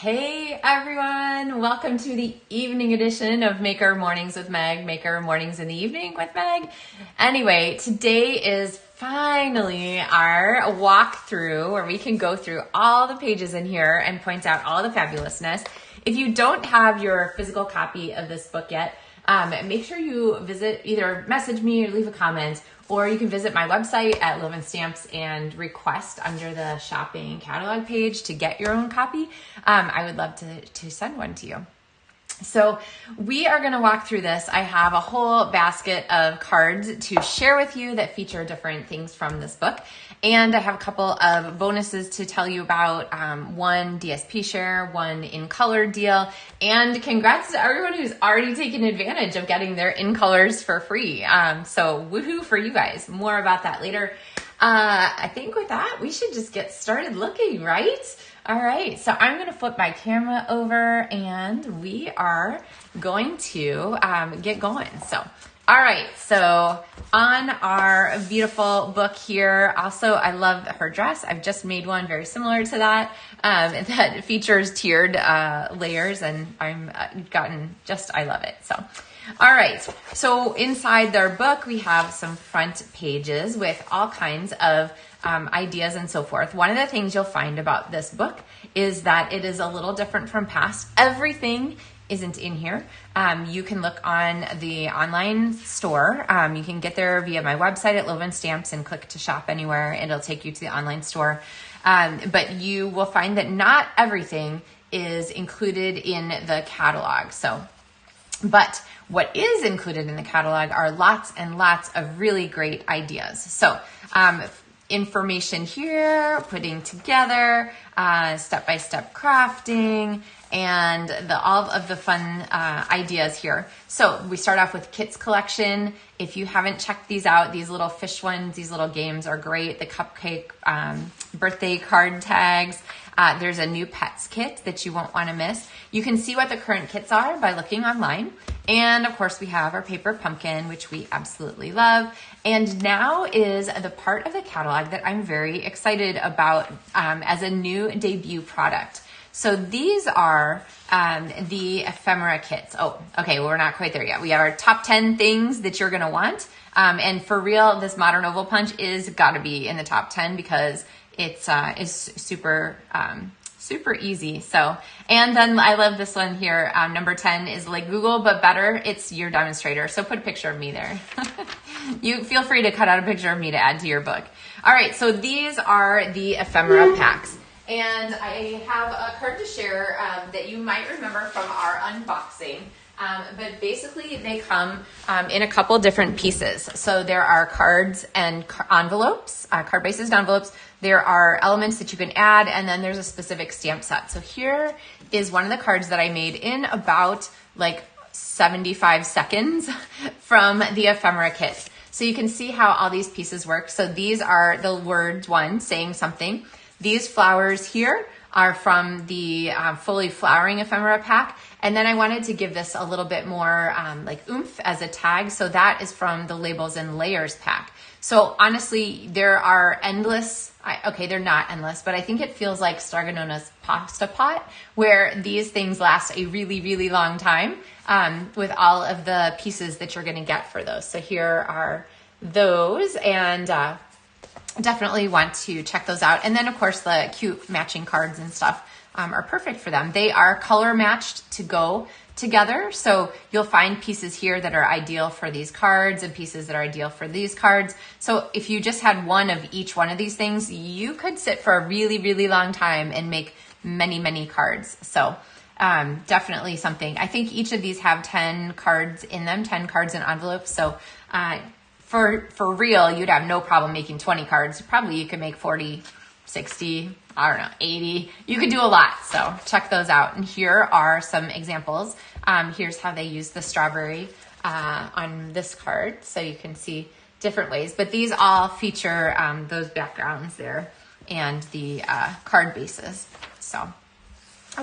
Hey everyone, welcome to the evening edition of Maker Mornings with Meg, Maker Mornings in the Evening with Meg. Anyway, today is finally our walkthrough where we can go through all the pages in here and point out all the fabulousness. If you don't have your physical copy of this book yet, make sure you visit, either message me or leave a comment, or you can visit my website at Loven Stamps and request under the shopping catalog page to get your own copy. I would love to send one to you. So we are going to walk through this. I have a whole basket of cards to share with you that feature different things from this book. And I have a couple of bonuses to tell you about, one DSP share, one in color deal, and congrats to everyone who's already taken advantage of getting their in colors for free. So woohoo for you guys. More about that later. I think with that, we should just get started looking, right? All right, so I'm going to flip my camera over and we are going to get going. So, all right, so on our beautiful book here, also I love her dress. I've just made one very similar to that that features tiered layers, and I love it. So, all right, so inside their book, we have some front pages with all kinds of ideas and so forth. One of the things you'll find about this book is that it is a little different from past. Everything isn't in here. You can look on the online store. You can get there via my website at Loven Stamps and click to shop anywhere. It'll take you to the online store. But you will find that not everything is included in the catalog. But what is included in the catalog are lots and lots of really great ideas. So, information here, putting together, step-by-step crafting, and all of the fun ideas here. So we start off with Kit's collection. If you haven't checked these out, these little fish ones, these little games are great. The cupcake birthday card tags. There's a new pets kit that you won't want to miss. You can see what the current kits are by looking online. And of course we have our paper pumpkin, which we absolutely love. And now is the part of the catalog that I'm very excited about as a new debut product. So these are the ephemera kits. Oh, okay, well, we're not quite there yet. We have our top 10 things that you're gonna want. And for real, this modern oval punch is gotta be in the top 10 because it's super easy. So, and then I love this one here. Number 10 is like Google, but better. It's your demonstrator. So put a picture of me there. You feel free to cut out a picture of me to add to your book. All right. So these are the ephemera packs. And I have a card to share that you might remember from our unboxing. But basically they come in a couple different pieces. So there are cards and envelopes, card bases and envelopes. There are elements that you can add, and then there's a specific stamp set. So here is one of the cards that I made in about like 75 seconds from the ephemera kit. So you can see how all these pieces work. So these are the words one saying something. These flowers here are from the fully flowering ephemera pack. And then I wanted to give this a little bit more like oomph as a tag. So that is from the Labels and Layers pack. So honestly, there are endless, okay, they're not endless, but I think it feels like Starganona's pasta pot, where these things last a really, really long time with all of the pieces that you're gonna get for those. So here are those, and definitely want to check those out. And then of course the cute matching cards and stuff are perfect for them. They are color matched to go together. So you'll find pieces here that are ideal for these cards and pieces that are ideal for these cards. So if you just had one of each one of these things, you could sit for a really, really long time and make many, many cards. So definitely something. I think each of these have 10 cards in them, 10 cards in envelopes. So for real, you'd have no problem making 20 cards. Probably you could make 40, 60, I don't know, 80. You could do a lot. So check those out. And here are some examples. Here's how they use the strawberry on this card. So you can see different ways, but these all feature those backgrounds there and the card bases. So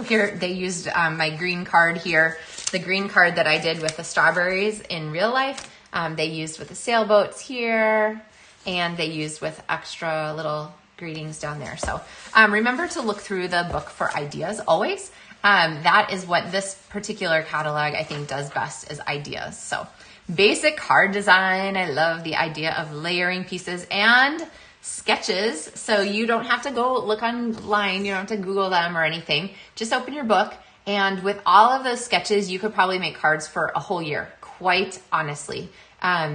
here they used my green card here, the green card that I did with the strawberries in real life. They used with the sailboats here, and they used with extra little greetings down there. So remember to look through the book for ideas always. That is what this particular catalog I think does best, is ideas. So basic card design. I love the idea of layering pieces and sketches. So you don't have to go look online. You don't have to Google them or anything. Just open your book. And with all of those sketches, you could probably make cards for a whole year, quite honestly.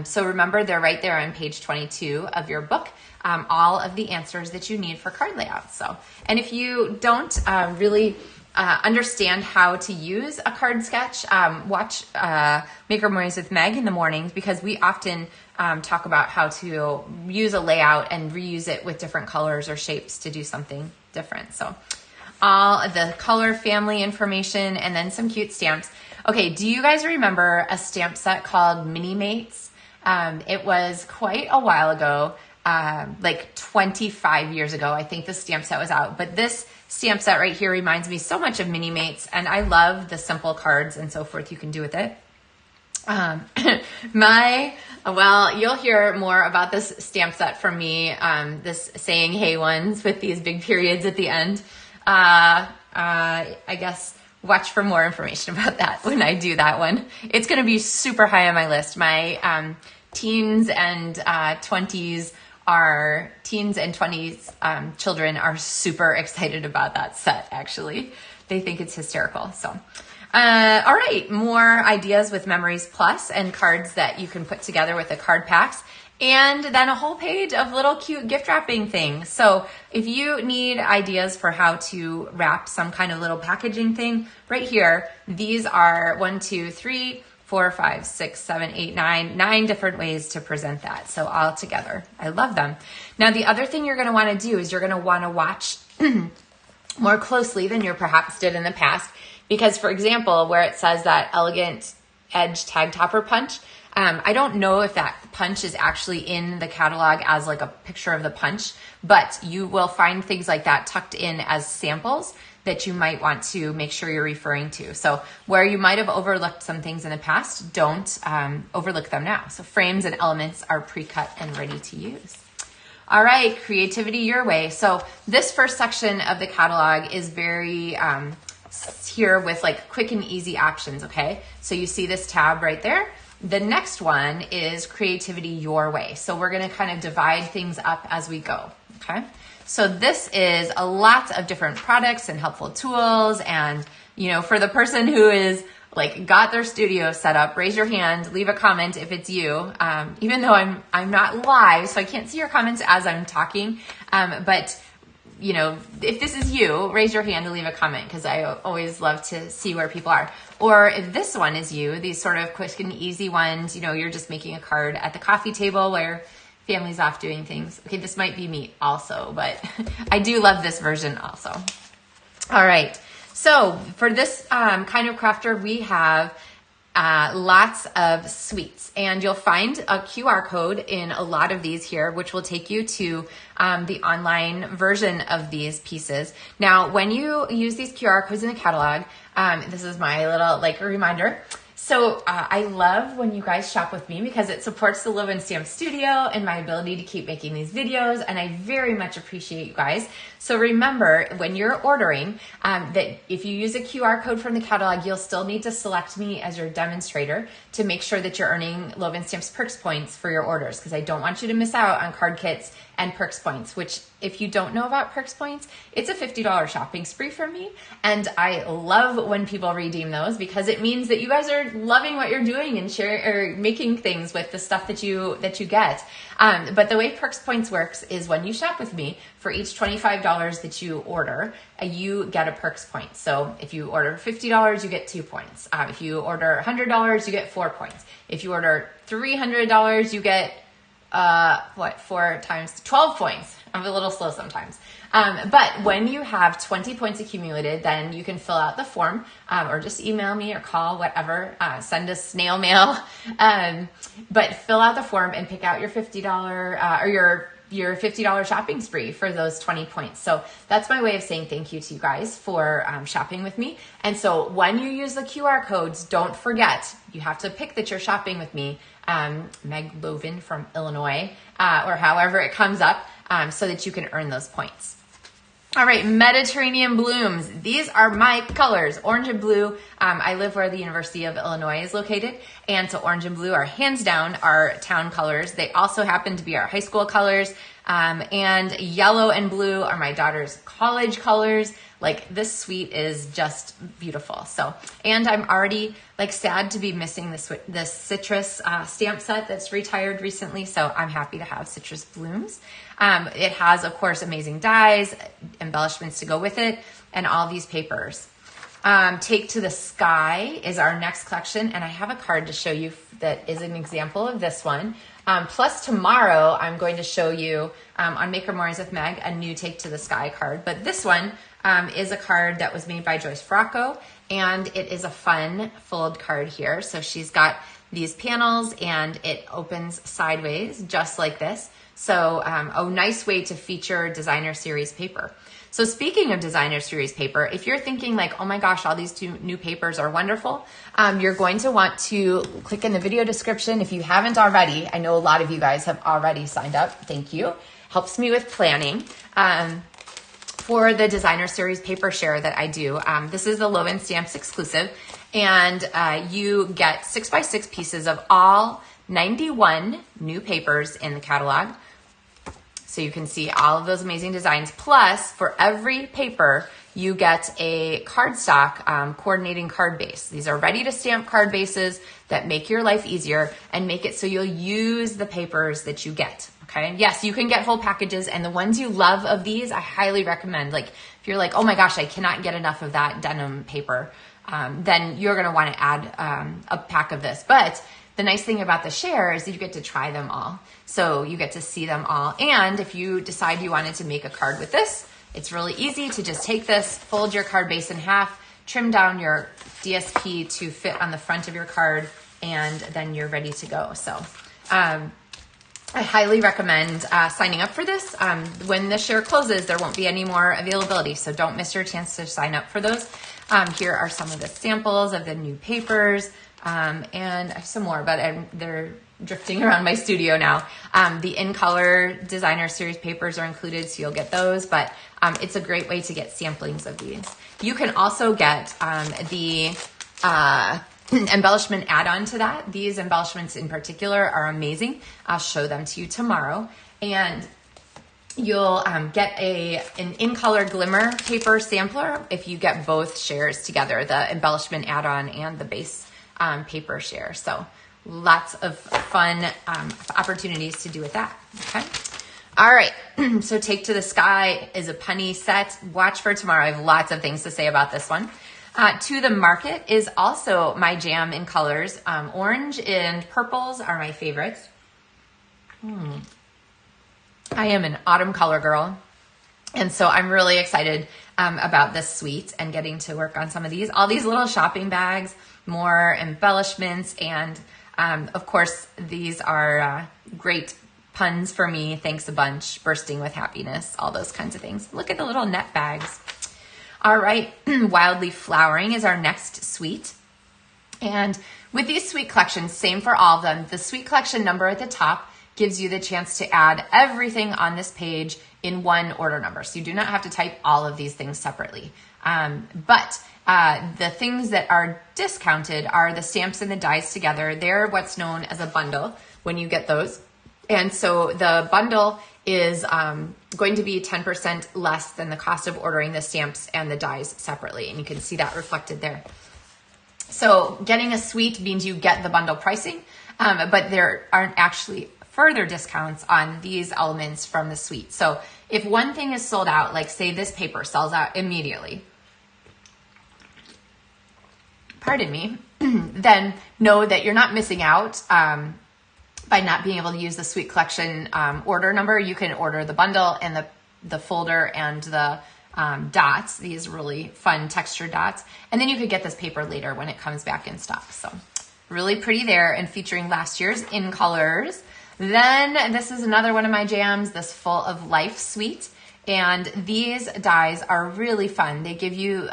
So remember, they're right there on page 22 of your book. All of the answers that you need for card layouts. So, and if you don't really understand how to use a card sketch, watch Maker Mornings with Meg in the mornings, because we often talk about how to use a layout and reuse it with different colors or shapes to do something different. So all of the color family information and then some cute stamps. Okay, do you guys remember a stamp set called Mini Mates? It was quite a while ago, like 25 years ago, I think the stamp set was out. But this stamp set right here reminds me so much of Mini Mates, and I love the simple cards and so forth you can do with it. Well, you'll hear more about this stamp set from me, this saying hey ones with these big periods at the end. I guess watch for more information about that when I do that one. It's going to be super high on my list. My teens and 20s children are super excited about that set, actually. They think it's hysterical. So, all right, more ideas with Memories Plus and cards that you can put together with the card packs. And then a whole page of little cute gift wrapping things. So if you need ideas for how to wrap some kind of little packaging thing, right here, these are 9 different ways to present that. So all together, I love them. Now, the other thing you're gonna wanna do is you're gonna wanna watch more closely than you perhaps did in the past. Because for example, where it says that elegant edge tag topper punch, I don't know if that punch is actually in the catalog as like a picture of the punch, but you will find things like that tucked in as samples that you might want to make sure you're referring to. So where you might have overlooked some things in the past, don't overlook them now. So frames and elements are pre-cut and ready to use. All right, creativity your way. So this first section of the catalog is very here with like quick and easy options, okay? So you see this tab right there. The next one is creativity your way. So we're gonna kind of divide things up as we go, okay? So this is a lot of different products and helpful tools. And, you know, for the person who is like got their studio set up, raise your hand, leave a comment if it's you. Even though I'm not live, so I can't see your comments as I'm talking. But you know, if this is you, raise your hand and leave a comment, because I always love to see where people are. Or if this one is you, these sort of quick and easy ones, you know, you're just making a card at the coffee table where family's off doing things. Okay, this might be me also, but I do love this version also. All right, so for this kind of crafter, we have lots of sweets, and you'll find a QR code in a lot of these here, which will take you to the online version of these pieces. Now, when you use these QR codes in the catalog, this is my little like reminder. So I love when you guys shop with me because it supports the Loven Stamp Studio and my ability to keep making these videos, and I very much appreciate you guys. So remember, when you're ordering, that if you use a QR code from the catalog, you'll still need to select me as your demonstrator to make sure that you're earning Loven Stamps Perks points for your orders, because I don't want you to miss out on card kits and Perks points, which if you don't know about Perks points, it's a $50 shopping spree from me. And I love when people redeem those because it means that you guys are loving what you're doing and sharing or making things with the stuff that you get. But the way Perks points works is when you shop with me, for each $25 that you order, you get a Perks point. So if you order $50, you get 2 points. If you order $100, you get 4 points. If you order $300, you get 4 times 12 points. I'm a little slow sometimes. But when you have 20 points accumulated, then you can fill out the form, or just email me or call, whatever, send a snail mail. But fill out the form and pick out your $50 or your $50 shopping spree for those 20 points. So that's my way of saying thank you to you guys for shopping with me. And so when you use the QR codes, don't forget, you have to pick that you're shopping with me, Meg Loven from Illinois, or however it comes up. so that you can earn those points. All right, Mediterranean blooms. These are my colors, orange and blue. I live where the University of Illinois is located, and so orange and blue are hands down our town colors. They also happen to be our high school colors, and yellow and blue are my daughter's college colors. Like, this suite is just beautiful. So, and I'm already like sad to be missing this citrus stamp set that's retired recently. So I'm happy to have citrus blooms. It has, of course, amazing dies, embellishments to go with it, and all these papers. Take to the Sky is our next collection, and I have a card to show you that is an example of this one. Plus tomorrow I'm going to show you on Maker Mornings with Meg a new Take to the Sky card, but this one is a card that was made by Joyce Fracco, and it is a fun fold card here. So she's got these panels and it opens sideways just like this. So a nice way to feature designer series paper. So speaking of designer series paper, if you're thinking like, oh my gosh, all these new papers are wonderful, you're going to want to click in the video description if you haven't already. I know a lot of you guys have already signed up. Thank you. Helps me with planning. For the designer series paper share that I do. This is the Loven Stamps exclusive, and you get 6x6 pieces of all 91 new papers in the catalog. So you can see all of those amazing designs. Plus, for every paper, you get a cardstock coordinating card base. These are ready to stamp card bases that make your life easier and make it so you'll use the papers that you get. Okay. And yes, you can get whole packages, and the ones you love of these, I highly recommend. Like, if you're like, oh my gosh, I cannot get enough of that denim paper, then you're going to want to add a pack of this. But the nice thing about the share is that you get to try them all. So you get to see them all. And if you decide you wanted to make a card with this, it's really easy to just take this, fold your card base in half, trim down your DSP to fit on the front of your card, and then you're ready to go. So, I highly recommend signing up for this. When the share closes, there won't be any more availability, so don't miss your chance to sign up for those. Here are some of the samples of the new papers, and I have some more, but they're drifting around my studio now. The in-color designer series papers are included, so you'll get those, but it's a great way to get samplings of these. You can also get the embellishment add-on to that. These embellishments in particular are amazing. I'll show them to you tomorrow. And you'll get an in-color glimmer paper sampler if you get both shares together, the embellishment add-on and the base paper share. So lots of fun opportunities to do with that. Okay. All right. So Take to the Sky is a punny set. Watch for tomorrow. I have lots of things to say about this one. To the Market is also my jam in colors. Orange and purples are my favorites. I am an autumn color girl, and so I'm really excited about this suite and getting to work on some of these. All these little shopping bags, more embellishments, and of course, these are great puns for me. Thanks a bunch, bursting with happiness, all those kinds of things. Look at the little net bags. All right, Wildly Flowering is our next suite. And with these suite collections, same for all of them, the suite collection number at the top gives you the chance to add everything on this page in one order number. So you do not have to type all of these things separately. But the things that are discounted are the stamps and the dies together. They're what's known as a bundle when you get those. And so the bundle is going to be 10% less than the cost of ordering the stamps and the dies separately. And you can see that reflected there. So getting a suite means you get the bundle pricing, but there aren't actually further discounts on these elements from the suite. So if one thing is sold out, like say this paper sells out immediately, pardon me, then know that you're not missing out by not being able to use the suite collection order number. You can order the bundle and the folder and the dots, these really fun texture dots. And then you could get this paper later when it comes back in stock. So really pretty there and featuring last year's in colors. Then this is another one of my jams, this Full of Life suite. And these dies are really fun. They give you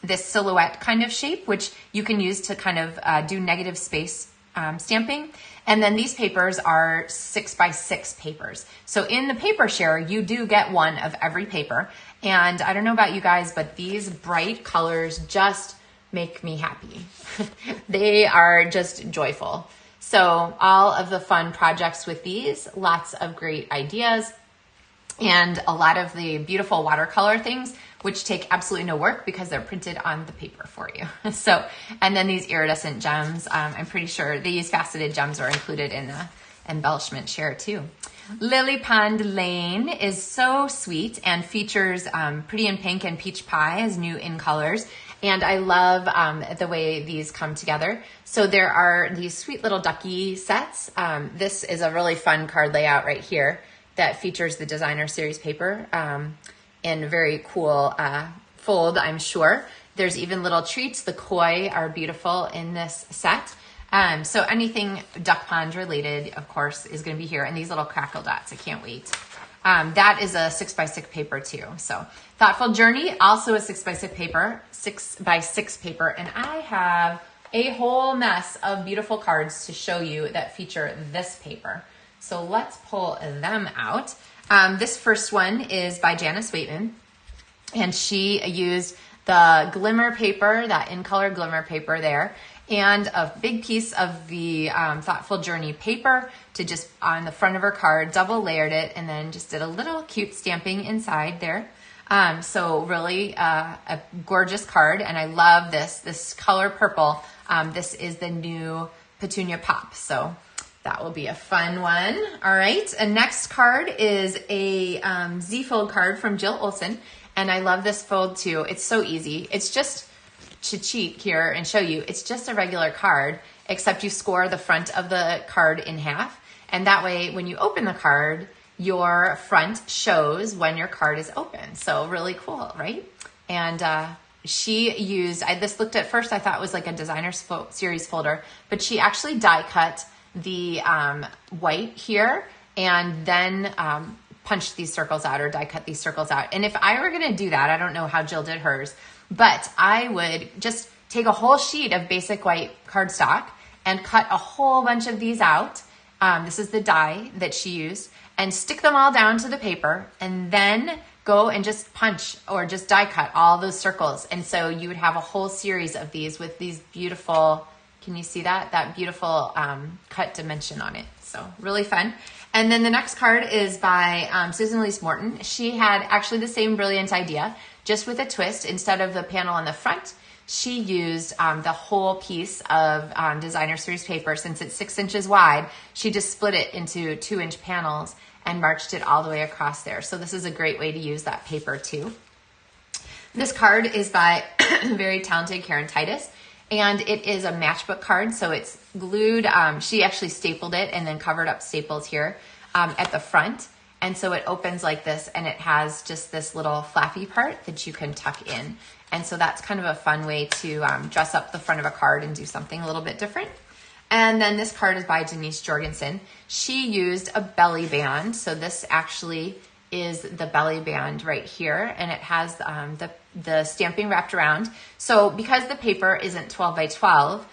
this silhouette kind of shape, which you can use to kind of do negative space stamping. And then these papers are 6x6 papers. So in the paper share, you do get one of every paper. And I don't know about you guys, but these bright colors just make me happy. They are just joyful. So all of the fun projects with these, lots of great ideas, and a lot of the beautiful watercolor things, which take absolutely no work because they're printed on the paper for you. So, and then these iridescent gems, I'm pretty sure these faceted gems are included in the embellishment share too. Lily Pond Lane is so sweet and features Pretty in Pink and Peach Pie as new in colors. And I love the way these come together. So there are these sweet little ducky sets. This is a really fun card layout right here that features the designer series paper in a very cool fold, I'm sure. There's even little treats. The koi are beautiful in this set. So anything duck pond related, of course, is going to be here. And these little crackle dots, I can't wait. That is a 6x6 paper too. So Thoughtful Journey, also a 6x6 paper, 6x6 paper. And I have a whole mess of beautiful cards to show you that feature this paper. So let's pull them out. This first one is by Janice Waitman, and she used the glimmer paper, that in color glimmer paper there, and a big piece of the Thoughtful Journey paper to just on the front of her card, double layered it, and then just did a little cute stamping inside there. So really a gorgeous card, and I love this color purple. This is the new Petunia Pop, so that will be a fun one. All right, and next card is a Z-fold card from Jill Olson, and I love this fold too. It's so easy. It's just to cheat here and show you, it's just a regular card, except you score the front of the card in half, and that way when you open the card, your front shows when your card is open. So really cool, right? And she used, this looked at first, I thought it was like a designer series folder, but she actually die cut the white here and then punched these circles out or die cut these circles out. And if I were gonna do that, I don't know how Jill did hers, but I would just take a whole sheet of basic white cardstock and cut a whole bunch of these out. This is the die that she used, and stick them all down to the paper, and then go and just punch or just die cut all those circles. And so you would have a whole series of these with these beautiful, can you see that? That beautiful cut dimension on it. So really fun. And then the next card is by Susan Elise Morton. She had actually the same brilliant idea, just with a twist. Instead of the panel on the front, she used the whole piece of designer series paper. Since it's 6 inches wide, she just split it into 2-inch panels and marched it all the way across there. So this is a great way to use that paper too. This card is by very talented Karen Titus, and it is a matchbook card. So it's glued, she actually stapled it and then covered up staples here at the front. And so it opens like this, and it has just this little flappy part that you can tuck in. And so that's kind of a fun way to dress up the front of a card and do something a little bit different. And then this card is by Denise Jorgensen. She used a belly band. So this actually is the belly band right here, and it has the stamping wrapped around. So because the paper isn't 12 by 12,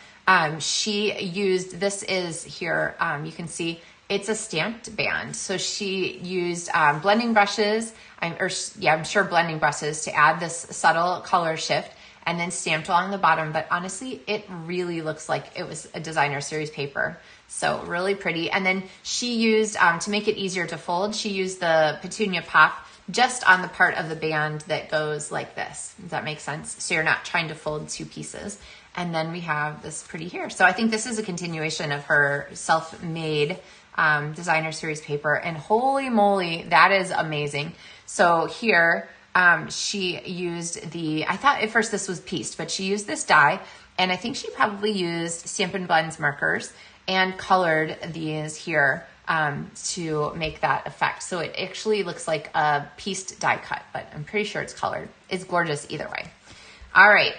she used, this is here, you can see it's a stamped band. So she used blending brushes, I'm sure blending brushes to add this subtle color shift, and then stamped along the bottom. But honestly, it really looks like it was a designer series paper. So really pretty. And then she used, to make it easier to fold, she used the Petunia Pop just on the part of the band that goes like this. Does that make sense? So you're not trying to fold two pieces. And then we have this pretty here. So I think this is a continuation of her self-made designer series paper, and holy moly, that is amazing. So here, she used I thought at first this was pieced, but she used this die, and I think she probably used Stampin' Blends markers and colored these here to make that effect. So it actually looks like a pieced die cut, but I'm pretty sure it's colored. It's gorgeous either way. All right.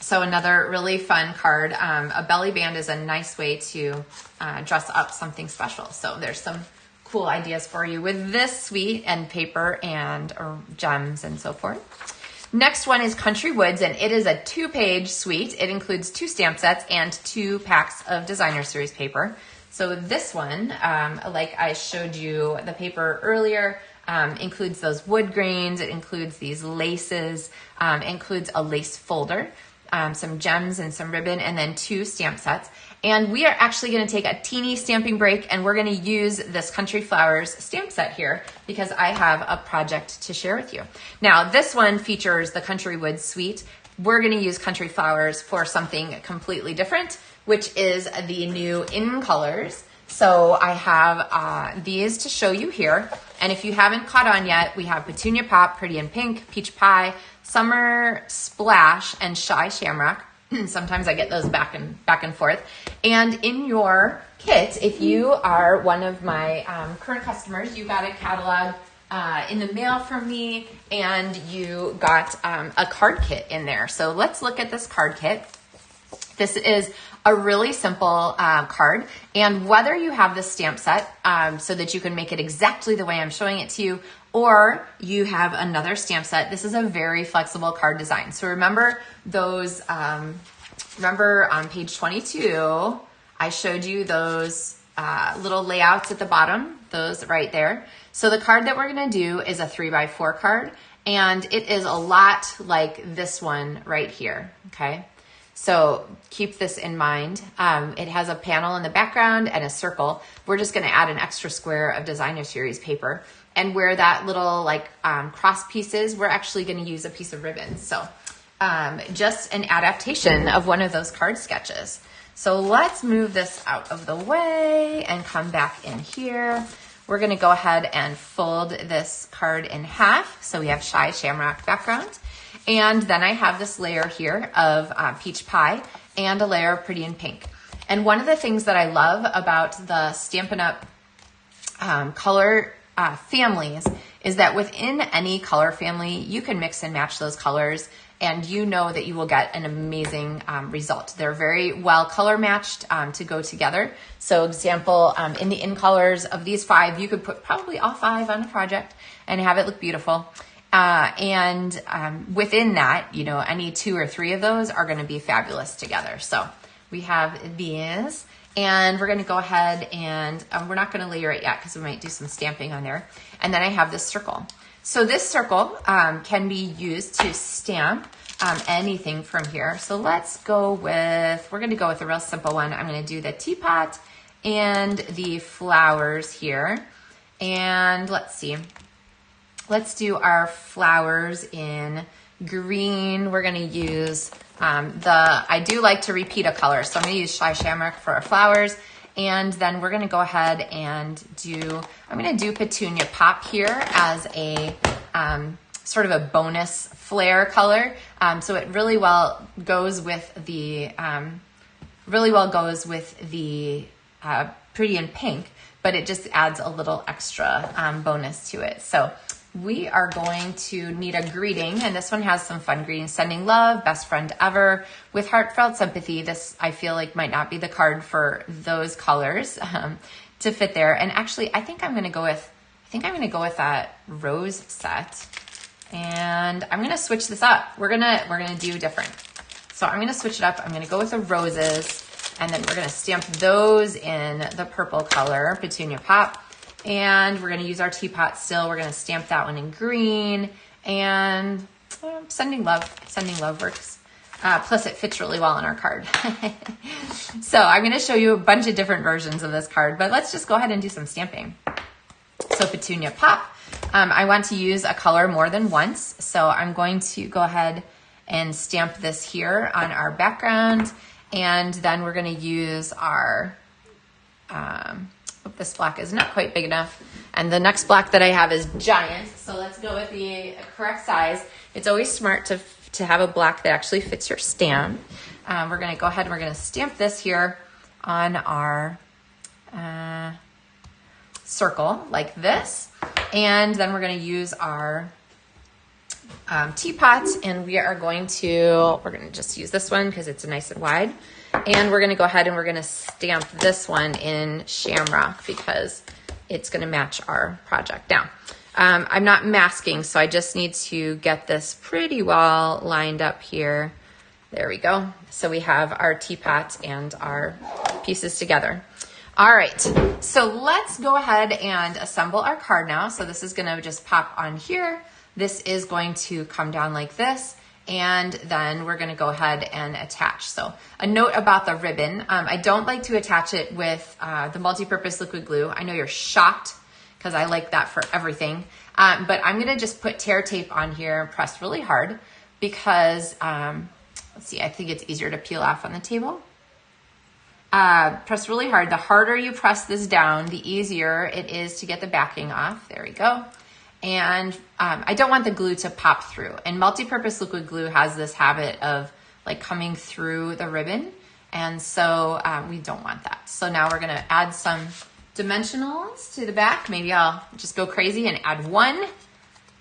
So another really fun card. A belly band is a nice way to dress up something special. So there's some cool ideas for you with this sweet end paper and gems and so forth. Next one is Country Woods, and it is a 2-page suite. It includes 2 stamp sets and 2 packs of designer series paper. So this one, like I showed you the paper earlier, includes those wood grains. It includes these laces, includes a lace folder, some gems and some ribbon, and then 2 stamp sets. And we are actually going to take a teeny stamping break, and we're going to use this Country Flowers stamp set here because I have a project to share with you. Now, this one features the Country Woods suite. We're going to use Country Flowers for something completely different, which is the new in colors. So I have these to show you here. And if you haven't caught on yet, we have Petunia Pop, Pretty in Pink, Peach Pie, Summer Splash, and Shy Shamrock. Sometimes I get those back and forth. And in your kit, if you are one of my current customers, you got a catalog in the mail from me, and you got a card kit in there. So let's look at this card kit. This is a really simple card, and whether you have this stamp set so that you can make it exactly the way I'm showing it to you, or you have another stamp set, this is a very flexible card design. So remember those, remember on page 22, I showed you those little layouts at the bottom, those right there. So the card that we're gonna do is a 3x4 card, and it is a lot like this one right here, okay? So keep this in mind. It has a panel in the background and a circle. We're just gonna add an extra square of designer series paper. And where that little like cross piece is, we're actually gonna use a piece of ribbon. So just an adaptation of one of those card sketches. So let's move this out of the way and come back in here. We're gonna go ahead and fold this card in half. So we have Shy Shamrock background. And then I have this layer here of Peach Pie and a layer of Pretty in Pink. And one of the things that I love about the Stampin' Up color families is that within any color family, you can mix and match those colors, and you know that you will get an amazing result. They're very well color matched to go together. So example, in the in colors of these 5, you could put probably all 5 on a project and have it look beautiful. Within that, you know, any 2 or 3 of those are going to be fabulous together. So we have these, and we're going to go ahead and we're not going to layer it yet because we might do some stamping on there. And then I have this circle. So this circle can be used to stamp anything from here. So let's go with, we're going to go with a real simple one. I'm going to do the teapot and the flowers here. And let's see. Let's do our flowers in green. We're going to use I do like to repeat a color. So I'm going to use Shy Shamrock for our flowers. And then we're going to go ahead and I'm going to do Petunia Pop here as a sort of a bonus flare color. So it really well goes with the, Pretty in Pink, but it just adds a little extra bonus to it. So we are going to need a greeting, and this one has some fun greetings. Sending love, best friend ever, with heartfelt sympathy. This, I feel like, might not be the card for those colors to fit there. And actually, I think I'm going to go with that rose set, and I'm going to switch this up. We're gonna do different. So I'm going to switch it up. I'm going to go with the roses, and then we're going to stamp those in the purple color, Petunia Pop. And we're going to use our teapot still. We're going to stamp that one in green, and sending love works. Plus it fits really well on our card. So I'm going to show you a bunch of different versions of this card, but let's just go ahead and do some stamping. So Petunia Pop, I want to use a color more than once. So I'm going to go ahead and stamp this here on our background. And then we're going to use our, this block is not quite big enough. And the next block that I have is giant. So let's go with the correct size. It's always smart to have a block that actually fits your stamp. We're going to go ahead and we're going to stamp this here on our circle like this. And then we're going to use our teapot, and we're going to just use this one because it's nice and wide. And we're going to go ahead and we're going to stamp this one in Shamrock because it's going to match our project. Now, I'm not masking, so I just need to get this pretty well lined up here. There we go. So we have our teapot and our pieces together. All right, so let's go ahead and assemble our card now. So this is gonna just pop on here. This is going to come down like this, and then we're gonna go ahead and attach. So a note about the ribbon, I don't like to attach it with the multi-purpose liquid glue. I know you're shocked because I like that for everything, but I'm gonna just put tear tape on here and press really hard because, let's see, I think it's easier to peel off on the table. Press really hard. The harder you press this down, the easier it is to get the backing off. There we go. And I don't want the glue to pop through. And multi-purpose liquid glue has this habit of like coming through the ribbon. And so we don't want that. So now we're gonna add some dimensionals to the back. Maybe I'll just go crazy and add one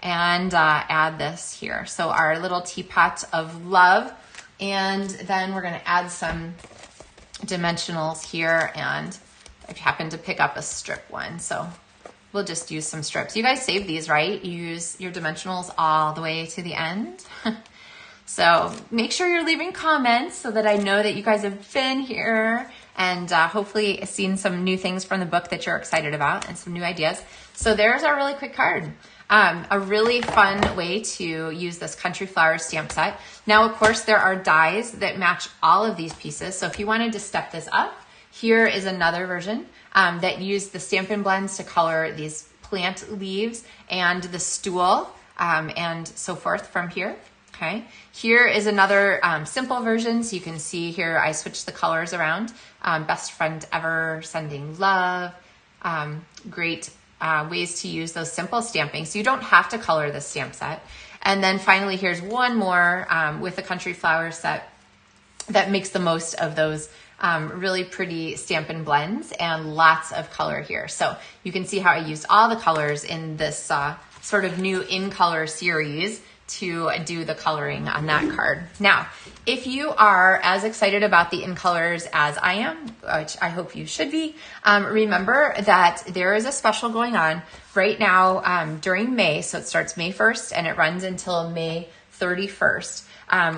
and add this here. So our little teapot of love. And then we're gonna add some dimensionals here, and I happen to pick up a strip one, so we'll just use some strips. You guys save these, right? You use your dimensionals all the way to the end. So make sure you're leaving comments so that I know that you guys have been here and hopefully seen some new things from the book that you're excited about and some new ideas. So there's our really quick card. A really fun way to use this Country Flowers stamp set. Now, of course, there are dies that match all of these pieces. So if you wanted to step this up, here is another version that used the Stampin' Blends to color these plant leaves and the stool and so forth from here. Okay, here is another simple version. So you can see here, I switched the colors around. Best friend ever, sending love, great ways to use those simple stamping. So you don't have to color this stamp set. And then finally, here's one more with the Country Flower set that makes the most of those really pretty Stampin' Blends and lots of color here. So you can see how I used all the colors in this sort of new in color series to do the coloring on that card. Now, if you are as excited about the in colors as I am, which I hope you should be, remember that there is a special going on right now during May. So it starts May 1st and it runs until May 31st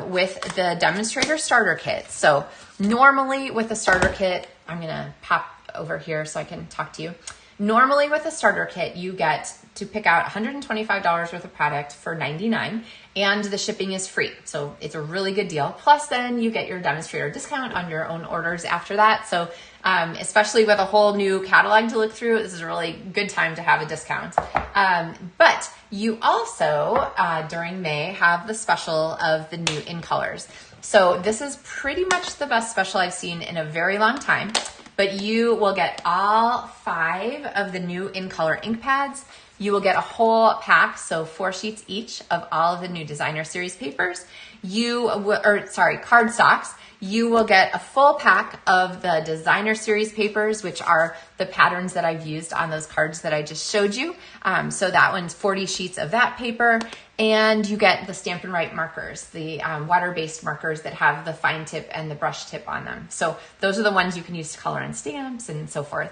with the Demonstrator Starter Kit. So normally with the starter kit, I'm gonna pop over here so I can talk to you. Normally with a starter kit, you get to pick out $125 worth of product for $99 and the shipping is free. So it's a really good deal. Plus then you get your demonstrator discount on your own orders after that. So especially with a whole new catalog to look through, this is a really good time to have a discount. But you also, during May, have the special of the new in colors. So this is pretty much the best special I've seen in a very long time. But you will get all 5 of the new in color ink pads. You will get a whole pack, so 4 sheets each of all of the new designer series papers. Cardstocks. You will get a full pack of the designer series papers, which are the patterns that I've used on those cards that I just showed you. So that one's 40 sheets of that paper. And you get the Stampin Write markers, the water-based markers that have the fine tip and the brush tip on them. So those are the ones you can use to color on stamps and so forth.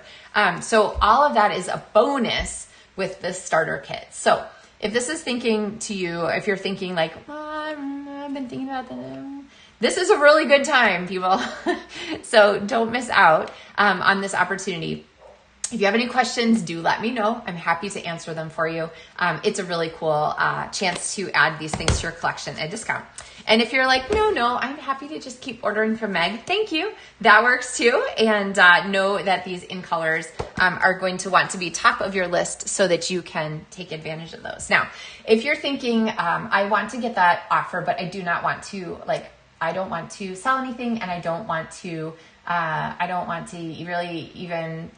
So all of that is a bonus with this starter kit. So if this is thinking to you, if you're thinking like, I've been thinking about that, this is a really good time, people. So don't miss out on this opportunity. If you have any questions, do let me know. I'm happy to answer them for you. It's a really cool chance to add these things to your collection at a discount. And if you're like, no, I'm happy to just keep ordering from Meg, thank you. That works too. And know that these in colors are going to want to be top of your list so that you can take advantage of those. Now, if you're thinking, I want to get that offer, but I do not want to, I don't want to sell anything, and I don't want to really even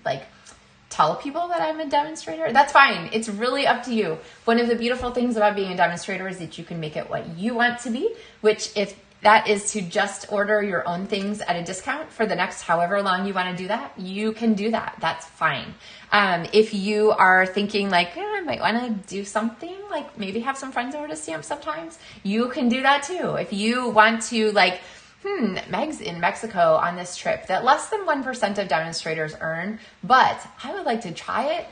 tell people that I'm a demonstrator. That's fine. It's really up to you. One of the beautiful things about being a demonstrator is that you can make it what you want to be, which if that is to just order your own things at a discount for the next however long you want to do that, you can do that. That's fine. If you are thinking I might want to do something, maybe have some friends over to stamp sometimes, you can do that too. If you want to Meg's in Mexico on this trip that less than 1% of demonstrators earn, but I would like to try it.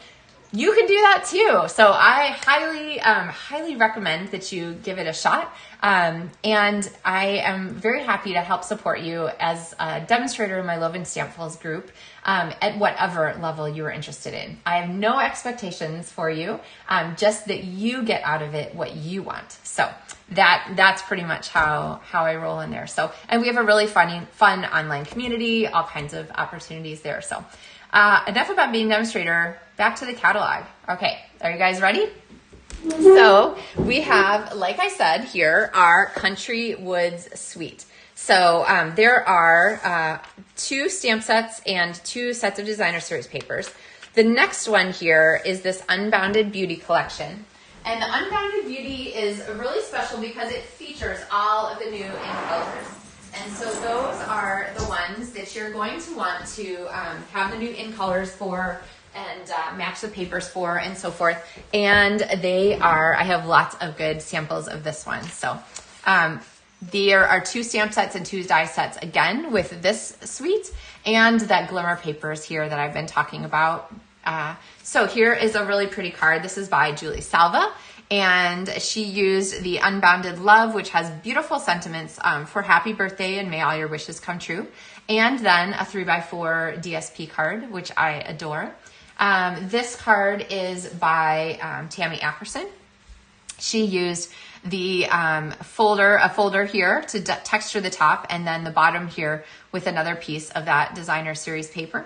you can do that too. So I highly recommend that you give it a shot. And I am very happy to help support you as a demonstrator in my Loven Stampfuls group at whatever level you are interested in. I have no expectations for you, just that you get out of it what you want. So that's pretty much how I roll in there. So, and we have a really fun online community, all kinds of opportunities there. So enough about being a demonstrator, back to the catalog. Okay, are you guys ready? So we have, like I said, here our Country Woods suite. So there are 2 stamp sets and 2 sets of designer series papers. The next one here is this Unbounded Beauty collection. And the Unbounded Beauty is really special because it features all of the new ink colors. And so those are the ones that you're going to want to have the new ink colors for and match the papers for and so forth. And I have lots of good samples of this one. So there are 2 stamp sets and 2 die sets again with this suite and that glimmer papers here that I've been talking about. So here is a really pretty card. This is by Julie Salva. And she used the Unbounded Love, which has beautiful sentiments for happy birthday and may all your wishes come true. And then a 3x4 DSP card, which I adore. This card is by Tammy Ackerson. She used the folder here to texture the top and then the bottom here with another piece of that designer series paper.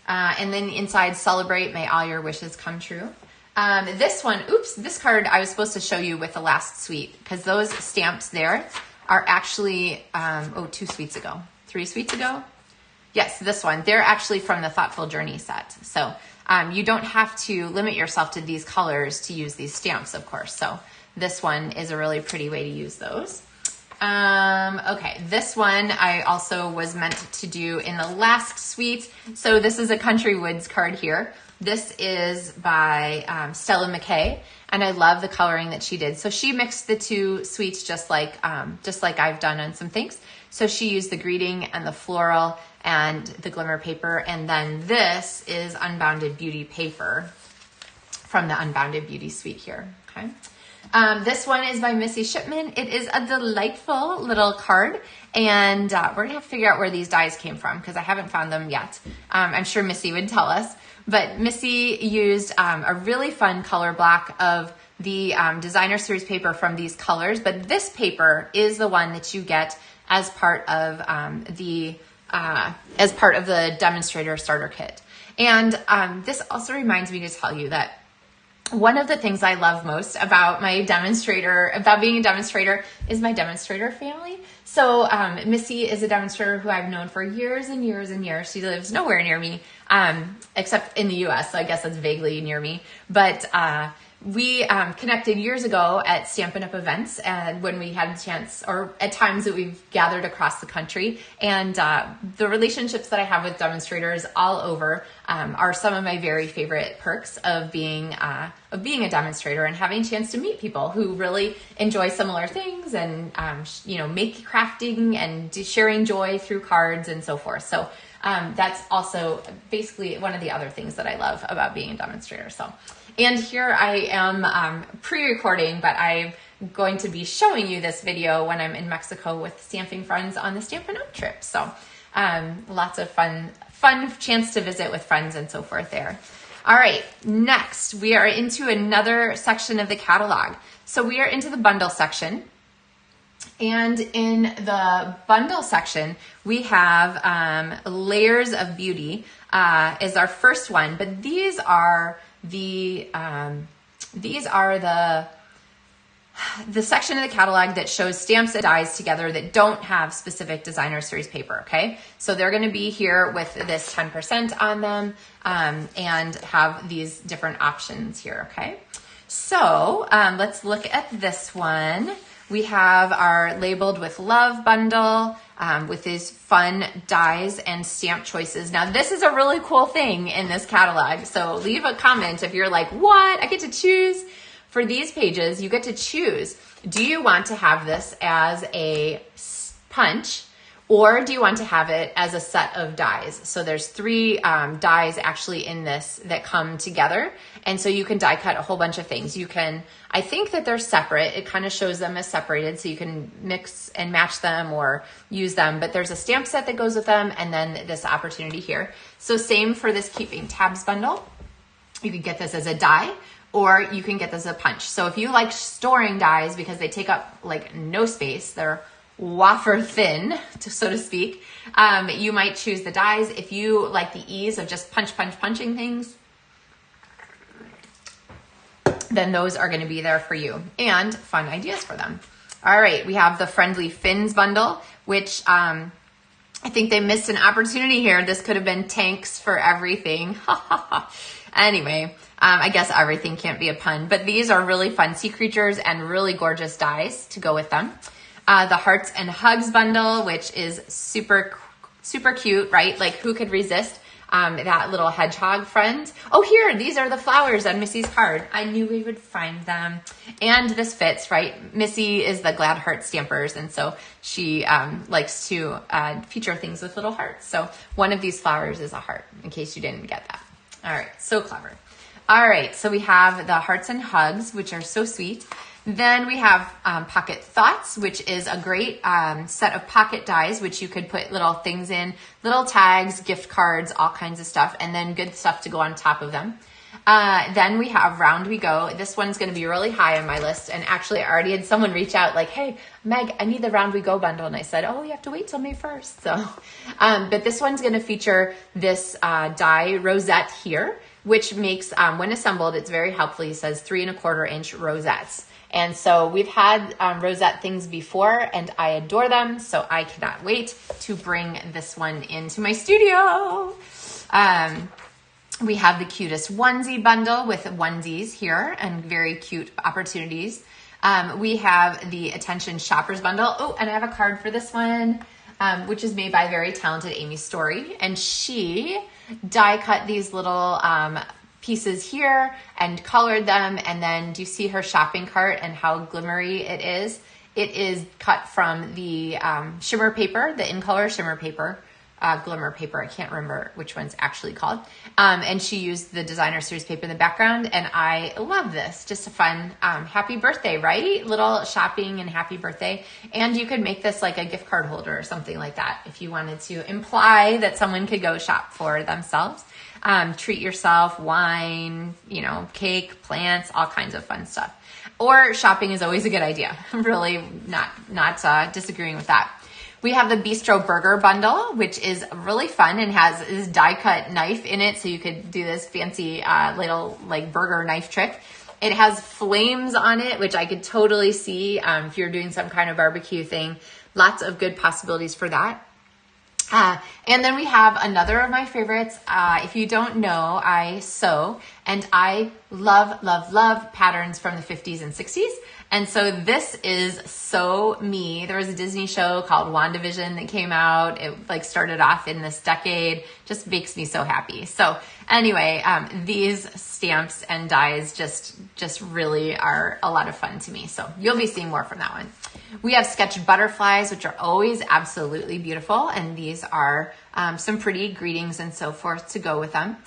And then inside, celebrate, may all your wishes come true. This one, this card I was supposed to show you with the last suite because those stamps there are actually, 2 suites ago, 3 suites ago. Yes, this one, they're actually from the Thoughtful Journey set. So you don't have to limit yourself to these colors to use these stamps, of course. So this one is a really pretty way to use those. Okay, this one I also was meant to do in the last suite. So this is a Country Woods card here. This is by Stella McKay, and I love the coloring that she did. So she mixed the 2 suites just like I've done on some things. So she used the greeting and the floral and the glimmer paper, and then this is Unbounded Beauty paper from the Unbounded Beauty suite here. Okay. This one is by Missy Shipman. It is a delightful little card, and we're gonna have to figure out where these dies came from because I haven't found them yet. I'm sure Missy would tell us, but Missy used a really fun color block of the designer series paper from these colors, but this paper is the one that you get as part of the Demonstrator Starter Kit. And this also reminds me to tell you that one of the things I love most about being a demonstrator is my demonstrator family. So Missy is a demonstrator who I've known for years and years and years. She lives nowhere near me, except in the US, so I guess that's vaguely near me. But we connected years ago at Stampin Up events, and when we had a chance, or at times that we've gathered across the country, and the relationships that I have with demonstrators all over are some of my very favorite perks of being a demonstrator and having a chance to meet people who really enjoy similar things and make crafting and sharing joy through cards and so forth. So that's also basically one of the other things that I love about being a demonstrator. So. And here I am pre-recording, but I'm going to be showing you this video when I'm in Mexico with stamping friends on the Stampin Up trip. So lots of fun chance to visit with friends and so forth there. All right, next we are into another section of the catalog. So we are into the bundle section. And in the bundle section, we have Layers of Beauty is our first one, but these are the section of the catalog that shows stamps and dies together that don't have specific designer series paper, okay? So they're gonna be here with this 10% on them and have these different options here, okay? So let's look at this one. We have our Labeled with Love bundle with these fun dies and stamp choices. Now, this is a really cool thing in this catalog. So leave a comment if you're like, what? I get to choose? For these pages, you get to choose. Do you want to have this as a punch, Or do you want to have it as a set of dies? So there's 3 dies actually in this that come together. And so you can die cut a whole bunch of things. You can, I think that they're separate. It kind of shows them as separated, so you can mix and match them or use them. But there's a stamp set that goes with them, and then this opportunity here. So same for this Keeping Tabs bundle. You could get this as a die, or you can get this as a punch. So if you like storing dies because they take up like no space, they're wafer thin, so to speak, you might choose the dies. If you like the ease of just punching things, then those are going to be there for you, and fun ideas for them. All right, we have the Friendly Fins bundle, which I think they missed an opportunity here. This could have been tanks for everything. Anyway, I guess everything can't be a pun, but these are really fun sea creatures and really gorgeous dies to go with them. The Hearts and Hugs bundle, which is super cute, right? Like, who could resist that little hedgehog friend? Oh, here, these are the flowers on Missy's card. I knew we would find them. And this fits, right? Missy is the Glad Heart Stampers, and so she likes to feature things with little hearts. So one of these flowers is a heart, in case you didn't get that. All right, so clever. All right, so we have the Hearts and Hugs, which are so sweet. Then we have Pocket Thoughts, which is a great set of pocket dies, which you could put little things in, little tags, gift cards, all kinds of stuff, and then good stuff to go on top of them. Then we have Round We Go. This one's going to be really high on my list, and actually I already had someone reach out like, hey, Meg, I need the Round We Go bundle, and I said, oh, you have to wait till May 1st. So, but this one's going to feature this die rosette here, which makes, when assembled, it's very helpful. It says 3¼ inch rosettes. And so we've had rosette things before, and I adore them, so I cannot wait to bring this one into my studio. We have the cutest onesie bundle with onesies here and very cute opportunities. We have the Attention Shoppers bundle. Oh, and I have a card for this one, which is made by very talented Amy Story, and she die cut these little pieces here and colored them. And then do you see her shopping cart and how glimmery it is? It is cut from the shimmer paper, the In Color shimmer paper, glimmer paper. I can't remember which one's actually called. And she used the designer series paper in the background, and I love this. Just a fun happy birthday, right? Little shopping and happy birthday. And you could make this like a gift card holder or something like that if you wanted to imply that someone could go shop for themselves. Treat yourself, wine, you know, cake, plants, all kinds of fun stuff. Or shopping is always a good idea. Really not disagreeing with that. We have the Bistro Burger bundle, which is really fun and has this die cut knife in it, so you could do this fancy little like burger knife trick. It has flames on it, which I could totally see if you're doing some kind of barbecue thing. Lots of good possibilities for that. And then we have another of my favorites. If you don't know, I sew, and I love patterns from the 50s and 60s. And so this is so me. There was a Disney show called WandaVision that came out. It like started off in this decade. Just makes me so happy. So anyway, these stamps and dies just really are a lot of fun to me. So you'll be seeing more from that one. We have sketched butterflies, which are always absolutely beautiful. And these are some pretty greetings and so forth to go with them.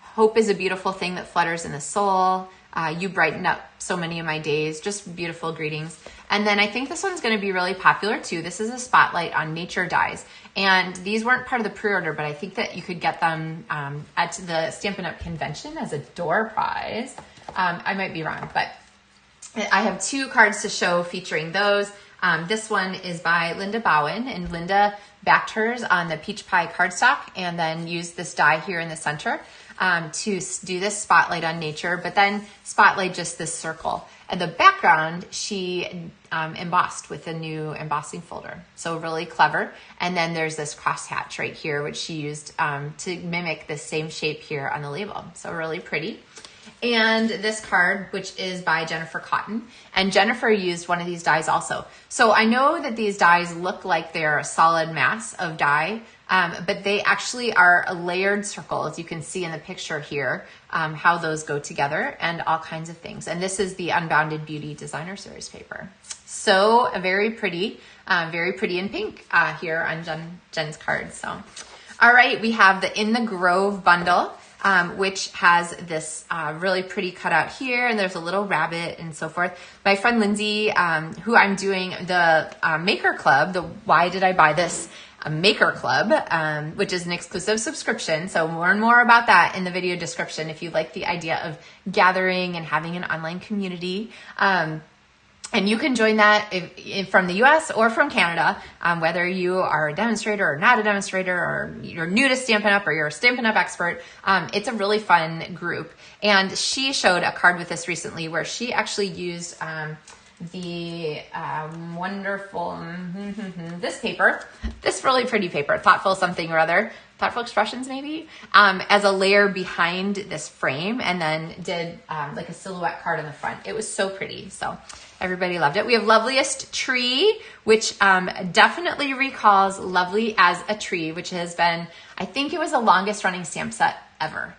Hope is a beautiful thing that flutters in the soul. You brighten up so many of my days. Just beautiful greetings. And then I think this one's going to be really popular too. This is a spotlight on nature dies. And these weren't part of the pre-order, but I think that you could get them at the Stampin' Up! Convention as a door prize. I might be wrong, but I have 2 cards to show featuring those. This one is by Linda Bowen, and Linda backed hers on the peach pie cardstock and then used this die here in the center to do this spotlight on nature, but then spotlight just this circle. And the background she embossed with a new embossing folder. So really clever. And then there's this crosshatch right here, which she used to mimic the same shape here on the label. So really pretty. And this card, which is by Jennifer Cotton. And Jennifer used one of these dies also. So I know that these dies look like they're a solid mass of die, but they actually are a layered circle, as you can see in the picture here, how those go together and all kinds of things. And this is the Unbounded Beauty Designer Series paper. So very pretty in pink here on Jen's card. So, all right, we have the In the Grove bundle, which has this really pretty cutout here, and there's a little rabbit and so forth. My friend Lindsay, who I'm doing the Maker Club, the Why Did I Buy This Maker Club, which is an exclusive subscription. So more about that in the video description if you like the idea of gathering and having an online community. And you can join that if from the US or from Canada, whether you are a demonstrator or not a demonstrator, or you're new to Stampin' Up or you're a Stampin' Up expert. It's a really fun group. And she showed a card with us recently where she actually used the wonderful, this paper, this really pretty paper, Thoughtful something or other, Thoughtful Expressions maybe, as a layer behind this frame, and then did like a silhouette card on the front. It was so pretty. So everybody loved it. We have Loveliest Tree, which definitely recalls Lovely as a Tree, which has been, I think it was the longest running stamp set ever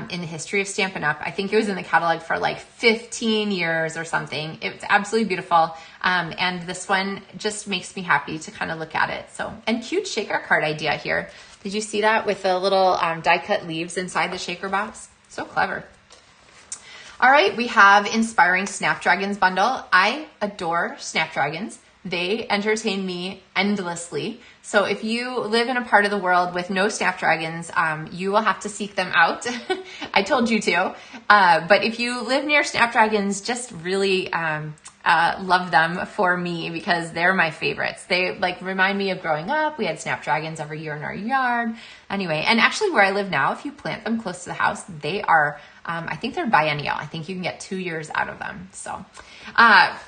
in the history of Stampin' Up. I think it was in the catalog for like 15 years or something. It's absolutely beautiful. And this one just makes me happy to kind of look at it. So, and cute shaker card idea here. Did you see that with the little die cut leaves inside the shaker box? So clever. All right, we have Inspiring Snapdragons bundle. I adore Snapdragons. They entertain me endlessly. So if you live in a part of the world with no Snapdragons, you will have to seek them out. I told you to. But if you live near Snapdragons, just really love them for me because they're my favorites. They like remind me of growing up. We had Snapdragons every year in our yard. Anyway, and actually where I live now, if you plant them close to the house, they are, I think they're biennial. I think you can get 2 years out of them. So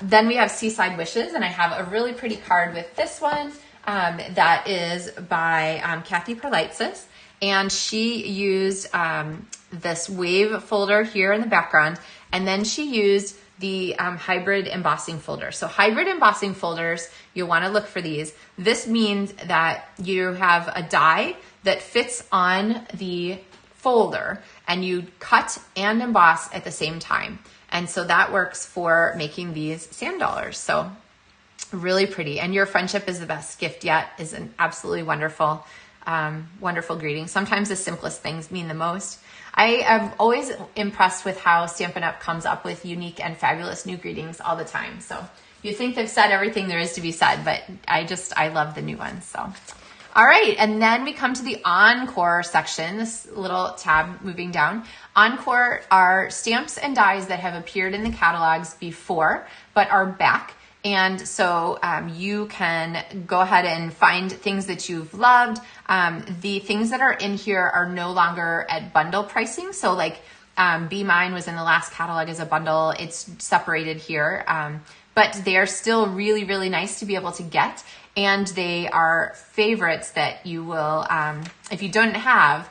then we have Seaside Wishes, and I have a really pretty card with this one that is by Kathy Perlitzis, and she used this wave folder here in the background, and then she used the hybrid embossing folder. So hybrid embossing folders, you'll want to look for these. This means that you have a die that fits on the folder and you cut and emboss at the same time. And so that works for making these sand dollars. So really pretty. And your friendship is the best gift yet is an absolutely wonderful, wonderful greeting. Sometimes the simplest things mean the most. I am always impressed with how Stampin' Up comes up with unique and fabulous new greetings all the time. So you think they've said everything there is to be said, but I love the new ones. So, all right. And then we come to the Encore section, this little tab moving down. Encore are stamps and dies that have appeared in the catalogs before, but are back. And so you can go ahead and find things that you've loved. The things that are in here are no longer at bundle pricing. So like Be Mine was in the last catalog as a bundle. It's separated here. But they are still really, really nice to be able to get. And they are favorites that you will, if you don't have,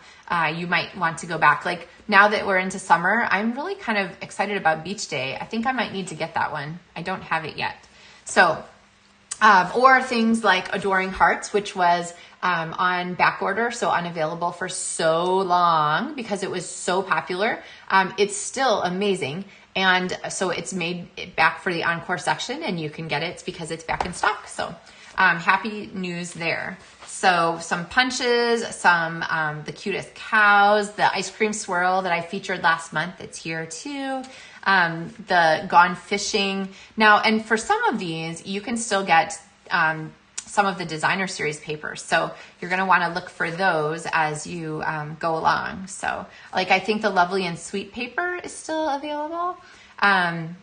you might want to go back. Like now that we're into summer, I'm really kind of excited about Beach Day. I think I might need to get that one. I don't have it yet. So, or things like Adoring Hearts, which was on back order, so unavailable for so long because it was so popular. It's still amazing. And so it's made it back for the Encore section and you can get it because it's back in stock. So happy news there. So some punches, some the cutest cows, the ice cream swirl that I featured last month, it's here too. The Gone Fishing. Now, and for some of these, you can still get some of the designer series papers. So you're going to want to look for those as you go along. So like I think the Lovely and Sweet paper is still available.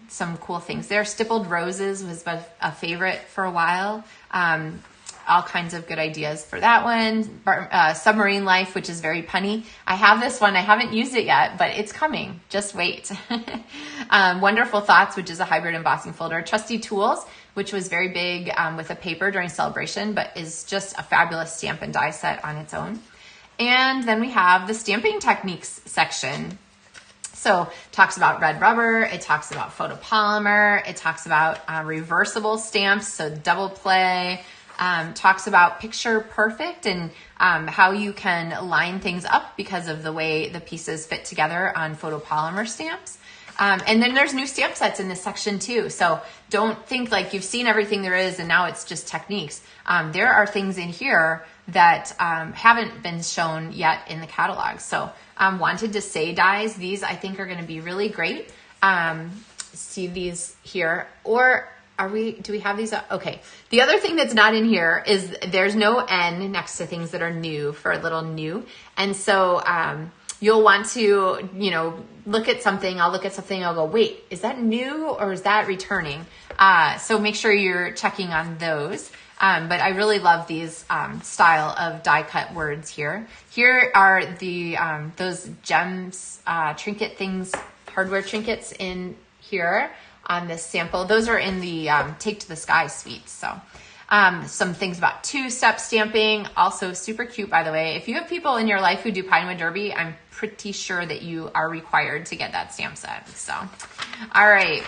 Some cool things there. Stippled Roses was a favorite for a while. All kinds of good ideas for that one. Submarine Life, which is very punny. I have this one. I haven't used it yet, but it's coming. Just wait. Wonderful Thoughts, which is a hybrid embossing folder. Trusty Tools, which was very big with a paper during celebration, but is just a fabulous stamp and die set on its own. And then we have the Stamping Techniques section. So it talks about red rubber, it talks about photopolymer, it talks about reversible stamps, so double play, talks about picture perfect and how you can line things up because of the way the pieces fit together on photopolymer stamps. And then there's new stamp sets in this section too. So don't think like you've seen everything there is and now it's just techniques. There are things in here that haven't been shown yet in the catalog. So wanted to say dies, these I think are going to be really great. See these here, or do we have these? Okay. The other thing that's not in here is there's no N next to things that are new for a little new. And so, you'll want to, look at something. I'll look at something. I'll go, wait, is that new or is that returning? So make sure you're checking on those. But I really love these style of die cut words here. Here are the those gems, trinket things, hardware trinkets in here on this sample. Those are in the Take to the Sky suite. So some things about two-step stamping, also super cute, by the way. If you have people in your life who do Pinewood Derby, I'm pretty sure that you are required to get that stamp set. So, all right.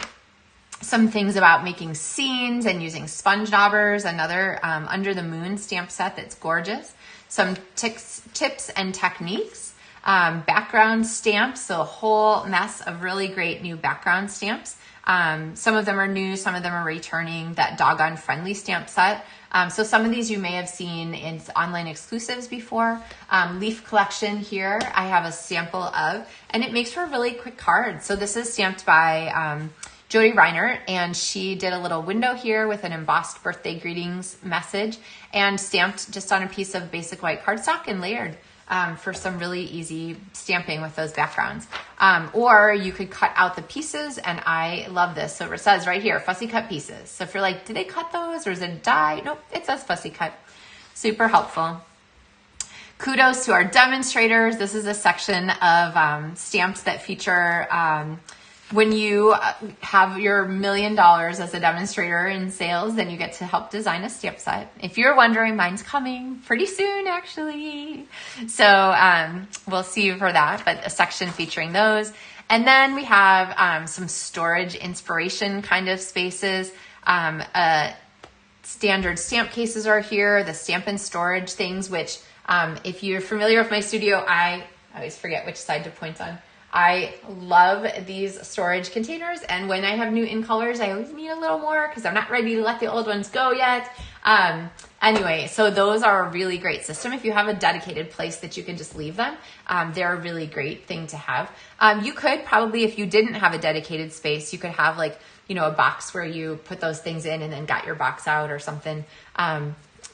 Some things about making scenes and using sponge daubers, another Under the Moon stamp set that's gorgeous. Some tips and techniques. Background stamps, so a whole mess of really great new background stamps. Some of them are new, some of them are returning. That Doggone Friendly stamp set. So some of these you may have seen in online exclusives before. Leaf collection here, I have a sample of, and it makes for a really quick card. So this is stamped by Jody Reiner, and she did a little window here with an embossed birthday greetings message and stamped just on a piece of basic white cardstock and layered. For some really easy stamping with those backgrounds. Or you could cut out the pieces, and I love this. So it says right here, fussy cut pieces. So if you're like, did they cut those or is it a die? Nope, it says fussy cut. Super helpful. Kudos to our demonstrators. This is a section of stamps that feature when you have your $1 million as a demonstrator in sales, then you get to help design a stamp set. If you're wondering, mine's coming pretty soon, actually. So we'll see you for that, but a section featuring those. And then we have some storage inspiration kind of spaces. Standard stamp cases are here, the Stampin' storage things, which if you're familiar with my studio, I always forget which side to point on. I love these storage containers, and when I have new in colors, I always need a little more because I'm not ready to let the old ones go yet. Anyway, so those are a really great system. If you have a dedicated place that you can just leave them, they're a really great thing to have. You could probably, if you didn't have a dedicated space, you could have like, a box where you put those things in and then got your box out or something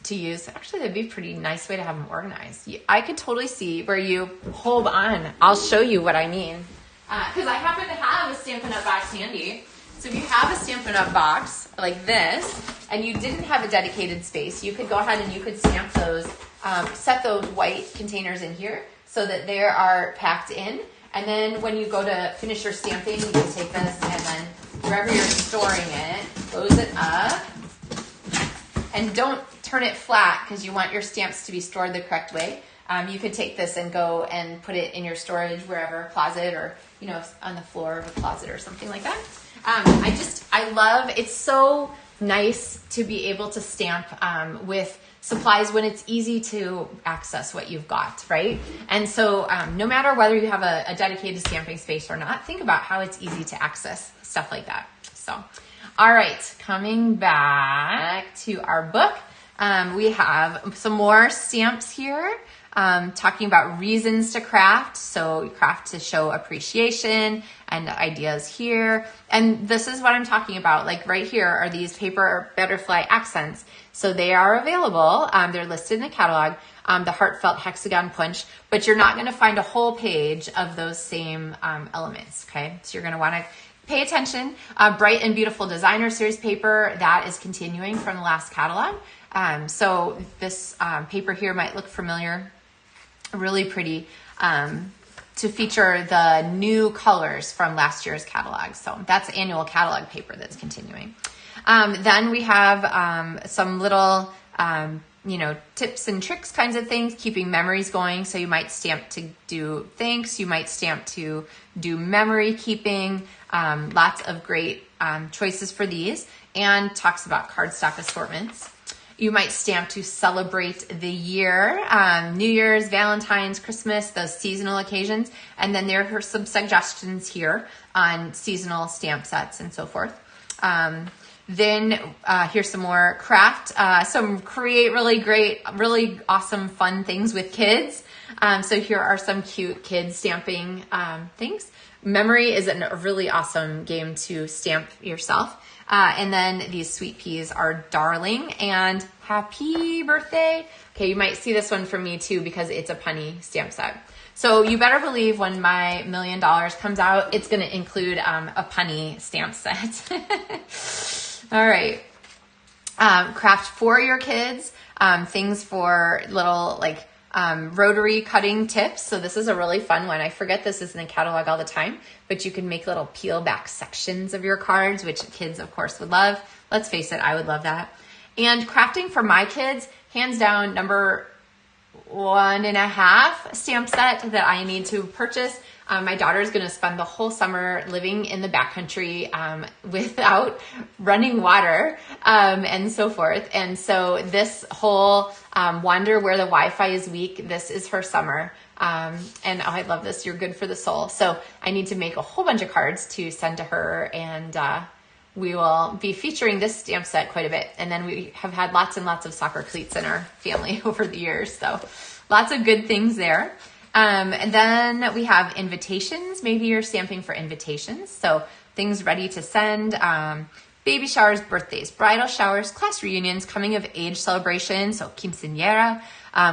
to use. Actually, that'd be a pretty nice way to have them organized. I could totally see where you, hold on, I'll show you what I mean. Because I happen to have a Stampin' Up box handy. So if you have a Stampin' Up box like this, and you didn't have a dedicated space, you could go ahead and you could stamp those, set those white containers in here so that they are packed in. And then when you go to finish your stamping, you can take this and then wherever you're storing it, close it up. And don't turn it flat because you want your stamps to be stored the correct way. You could take this and go and put it in your storage wherever, closet or, on the floor of a closet or something like that. I love, it's so nice to be able to stamp with supplies when it's easy to access what you've got, right? And so no matter whether you have a dedicated stamping space or not, think about how it's easy to access stuff like that. So, all right, coming back to our book, we have some more stamps here. Talking about reasons to craft. So craft to show appreciation and ideas here. And this is what I'm talking about. Like right here are these paper butterfly accents. So they are available. They're listed in the catalog. The heartfelt hexagon punch, but you're not going to find a whole page of those same elements. Okay. So you're going to want to pay attention. Bright and Beautiful Designer Series paper, that is continuing from the last catalog. So this paper here might look familiar. Really pretty to feature the new colors from last year's catalog. So that's annual catalog paper that's continuing. Then we have some little, tips and tricks kinds of things, keeping memories going. So you might stamp to do thanks. You might stamp to do memory keeping. Lots of great choices for these, and talks about cardstock assortments. You might stamp to celebrate the year, New Year's, Valentine's, Christmas, those seasonal occasions. And then there are some suggestions here on seasonal stamp sets and so forth. Then here's some more craft, some create really great, really awesome, fun things with kids. So here are some cute kids stamping things. Memory is a really awesome game to stamp yourself. And then these sweet peas are darling and happy birthday. Okay, you might see this one from me too because it's a punny stamp set. So you better believe when my $1 million comes out, it's going to include a punny stamp set. All right. Craft for your kids, things for little rotary cutting tips. So this is a really fun one. I forget this is in the catalog all the time, but you can make little peel back sections of your cards, which kids of course would love. Let's face it, I would love that. And crafting for my kids, hands down, number 1.5 stamp set that I need to purchase. My daughter is going to spend the whole summer living in the backcountry without running water and so forth. And so this whole wander where the Wi-Fi is weak, this is her summer. And oh, I love this. You're good for the soul. So I need to make a whole bunch of cards to send to her, and we will be featuring this stamp set quite a bit. And then we have had lots and lots of soccer cleats in our family over the years. So lots of good things there. And then we have invitations. Maybe you're stamping for invitations. So things ready to send, baby showers, birthdays, bridal showers, class reunions, coming of age celebrations, so quinceañera,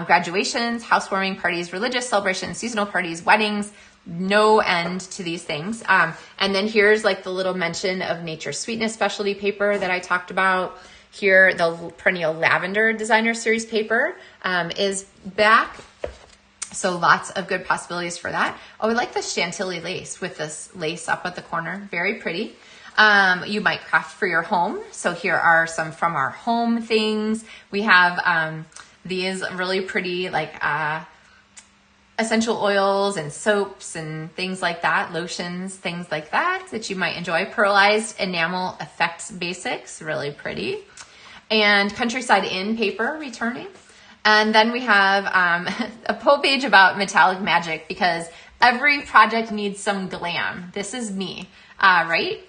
graduations, housewarming parties, religious celebrations, seasonal parties, weddings, no end to these things. And then here's like the little mention of Nature Sweetness specialty paper that I talked about. Here, the Perennial Lavender Designer Series paper is back. So lots of good possibilities for that. Oh, I like the Chantilly lace with this lace up at the corner. Very pretty. You might craft for your home. So here are some from our home things. We have these really pretty essential oils and soaps and things like that, lotions, things like that you might enjoy. Pearlized enamel effects basics, really pretty. And Countryside Inn paper returning. And then we have a whole page about metallic magic because every project needs some glam. This is me, right?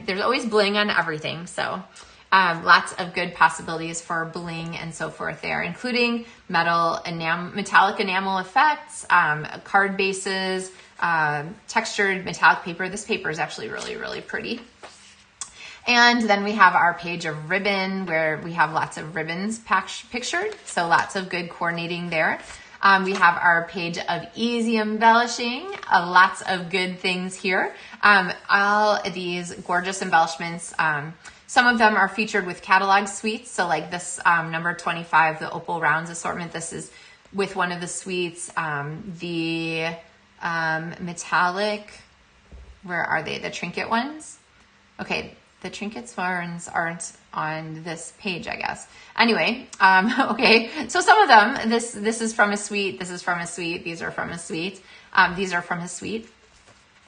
There's always bling on everything. So lots of good possibilities for bling and so forth there, including metallic enamel effects, card bases, textured metallic paper. This paper is actually really, really pretty. And then we have our page of ribbon where we have lots of ribbons pictured. So lots of good coordinating there. We have our page of easy embellishing, lots of good things here. All these gorgeous embellishments. Some of them are featured with catalog suites. So like this number 25, the Opal Rounds assortment. This is with one of the suites. The metallic, where are they? The trinket ones? Okay. The trinkets ones aren't on this page, I guess. Anyway, okay. So some of them, this is from a suite. This is from a suite. These are from a suite. These are from a suite.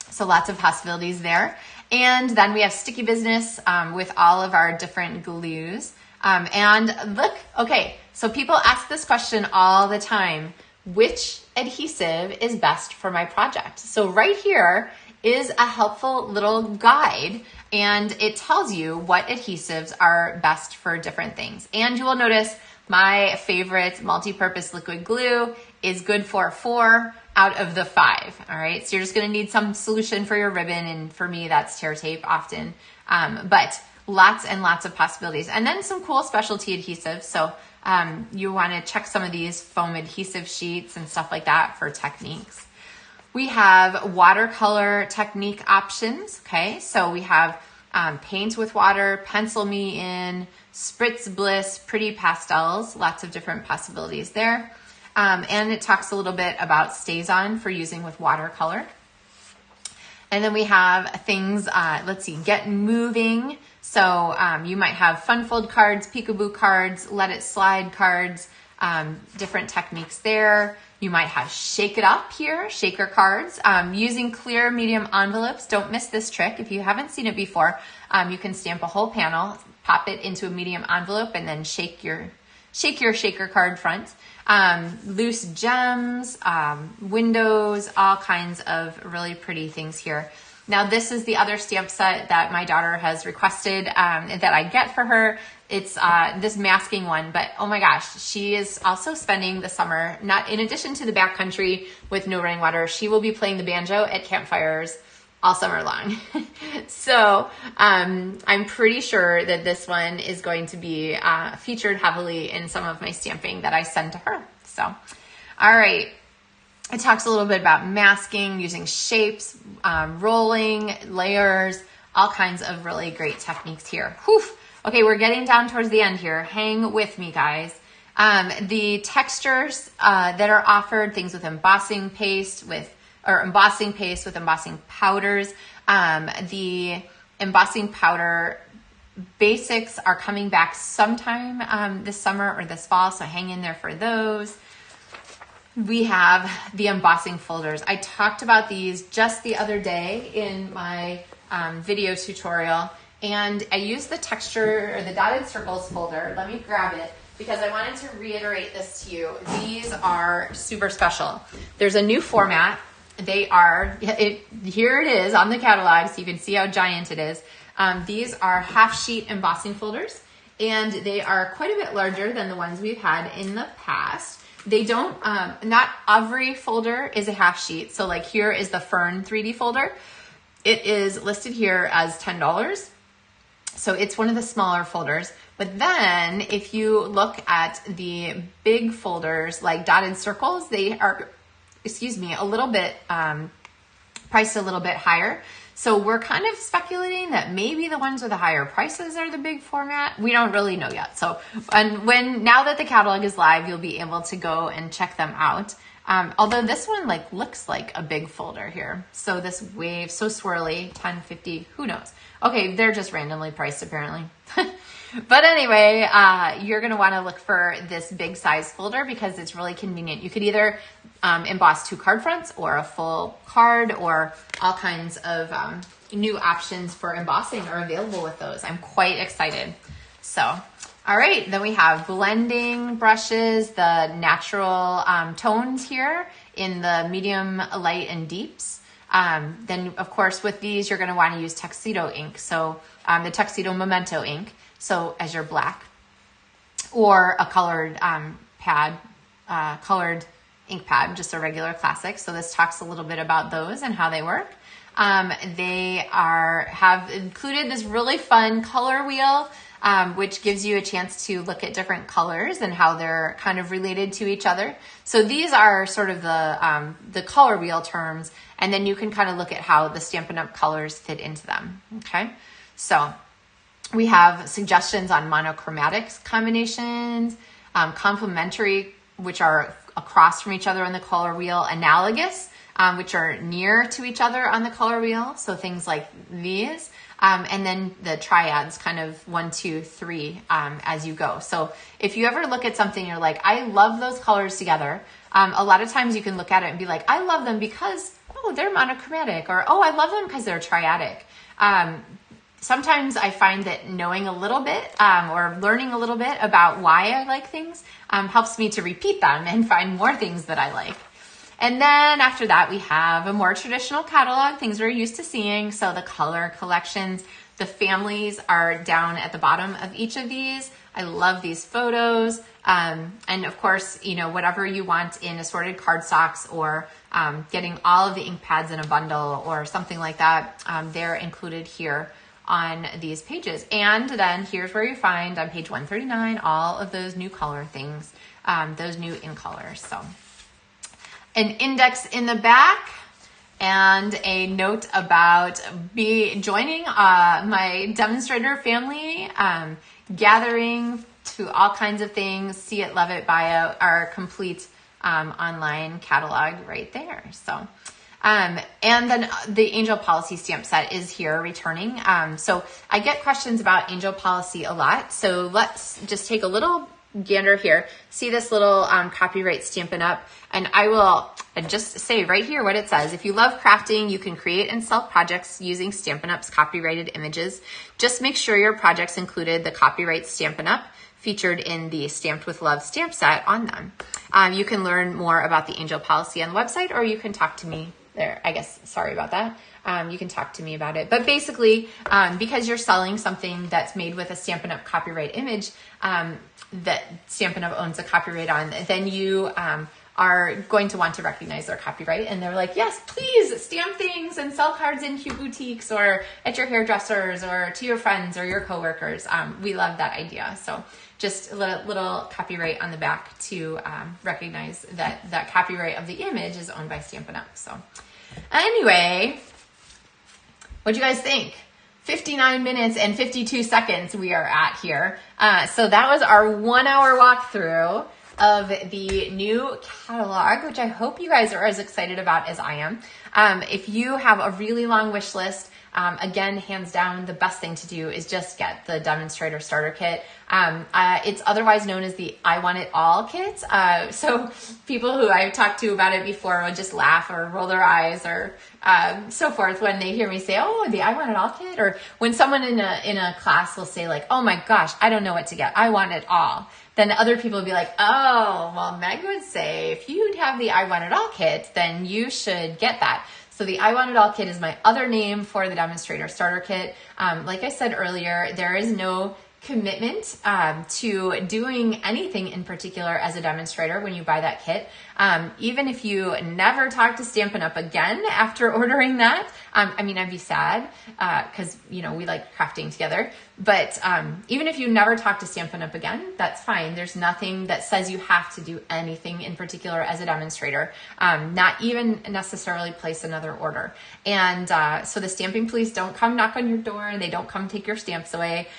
So lots of possibilities there. And then we have sticky business with all of our different glues. And look, okay. So people ask this question all the time. Which adhesive is best for my project? So right here is a helpful little guide, and it tells you what adhesives are best for different things. And you will notice my favorite multi-purpose liquid glue is good for 4 out of the 5. All right, so you're just going to need some solution for your ribbon, and for me that's tear tape often, but lots and lots of possibilities. And then some cool specialty adhesives. So you want to check some of these foam adhesive sheets and stuff like that for techniques. We have watercolor technique options. Okay, so we have paint with water, pencil me in, spritz bliss, pretty pastels, lots of different possibilities there. And it talks a little bit about stays on for using with watercolor. And then we have things, let's see, get moving. So you might have fun fold cards, peekaboo cards, let it slide cards, different techniques there. You might have shake it up here, shaker cards, using clear medium envelopes. Don't miss this trick. If you haven't seen it before, you can stamp a whole panel, pop it into a medium envelope, and then shake your shake your shaker card front. Loose gems, windows, all kinds of really pretty things here. Now this is the other stamp set that my daughter has requested that I get for her. It's this masking one, but oh my gosh, she is also spending the summer, not in addition to the backcountry with no running water, she will be playing the banjo at campfires all summer long. So I'm pretty sure that this one is going to be featured heavily in some of my stamping that I send to her. So, all right. It talks a little bit about masking, using shapes, rolling, layers, all kinds of really great techniques here. Whew. Okay, we're getting down towards the end here. Hang with me, guys. The textures that are offered, things with embossing paste, with embossing powders. The embossing powder basics are coming back sometime this summer or this fall, so hang in there for those. We have the embossing folders. I talked about these just the other day in my video tutorial, and I used the texture or the dotted circles folder. Let me grab it because I wanted to reiterate this to you. These are super special. There's a new format. They are, here it is on the catalog, so you can see how giant it is. These are half sheet embossing folders, and they are quite a bit larger than the ones we've had in the past. They don't, not every folder is a half sheet. So like here is the Fern 3D folder. It is listed here as $10. So it's one of the smaller folders. But then if you look at the big folders like dotted circles, they are, a little bit, priced a little bit higher. So we're kind of speculating that maybe the ones with the higher prices are the big format. We don't really know yet. So, now that the catalog is live, you'll be able to go and check them out. Although this one looks like a big folder here. So this wave, so swirly, 10, 50, who knows? Okay, they're just randomly priced apparently. But anyway, you're going to want to look for this big size folder because it's really convenient. You could either emboss 2 card fronts or a full card, or all kinds of new options for embossing are available with those. I'm quite excited. So, all right, then we have blending brushes, the natural tones here in the medium, light, and deeps. Then, of course, with these, you're going to want to use Tuxedo ink. So the Tuxedo Memento ink. So as your black, or a colored colored ink pad, just a regular classic. So this talks a little bit about those and how they work. They have included this really fun color wheel, which gives you a chance to look at different colors and how they're kind of related to each other. So these are sort of the color wheel terms, and then you can kind of look at how the Stampin' Up! Colors fit into them. Okay, so we have suggestions on monochromatic combinations, complementary, which are across from each other on the color wheel, analogous, which are near to each other on the color wheel. So things like these, and then the triads, kind of 1, 2, 3, as you go. So if you ever look at something, you're like, I love those colors together. A lot of times you can look at it and be like, I love them because, oh, they're monochromatic, or, oh, I love them because they're triadic. Sometimes I find that knowing a little bit or learning a little bit about why I like things helps me to repeat them and find more things that I like. And then after that, we have a more traditional catalog, things we're used to seeing. So the color collections, the families are down at the bottom of each of these. I love these photos. And of course, whatever you want in assorted cardstocks, or getting all of the ink pads in a bundle or something like that, they're included here on these pages. And then here's where you find on page 139 all of those new color things, those new in colors. So an index in the back and a note about joining my demonstrator family, gathering to all kinds of things. See it, love it, buy it, our complete online catalog right there. So and then the Angel Policy stamp set is here returning. So I get questions about Angel Policy a lot. So let's just take a little gander here. See this little copyright Stampin' Up! And I will just say right here what it says. If you love crafting, you can create and sell projects using Stampin' Up's copyrighted images. Just make sure your projects included the copyright Stampin' Up! featured in the Stamped with Love stamp set on them. You can learn more about the angel policy on the website, or you can talk to me there. I guess, sorry about that. You can talk to me about it. But basically, because you're selling something that's made with a Stampin' Up! Copyright image that Stampin' Up! Owns a copyright on, then you are going to want to recognize their copyright. And they're like, yes, please stamp things and sell cards in cute boutiques or at your hairdressers or to your friends or your coworkers. We love that idea. So just a little copyright on the back to recognize that that copyright of the image is owned by Stampin' Up! So anyway, what'd you guys think? 59 minutes and 52 seconds we are at here. So that was our 1 hour walkthrough of the new catalog, which I hope you guys are as excited about as I am. If you have a really long wish list, again, hands down, the best thing to do is just get the Demonstrator Starter Kit. It's otherwise known as the I Want It All kit. So people who I've talked to about it before will just laugh or roll their eyes or so forth when they hear me say, oh, the I Want It All kit. Or when someone in a class will say like, oh my gosh, I don't know what to get. I want it all. Then other people will be like, oh, well, Meg would say if you'd have the I Want It All kit, then you should get that. So the I Want It All kit is my other name for the Demonstrator Starter Kit. Like I said earlier, there is no commitment to doing anything in particular as a demonstrator when you buy that kit. Even if you never talk to Stampin' Up! Again after ordering that, I mean, I'd be sad because, you know, we like crafting together. But even if you never talk to Stampin' Up! Again, that's fine. There's nothing that says you have to do anything in particular as a demonstrator, not even necessarily place another order. And so the stamping police don't come knock on your door and they don't come take your stamps away.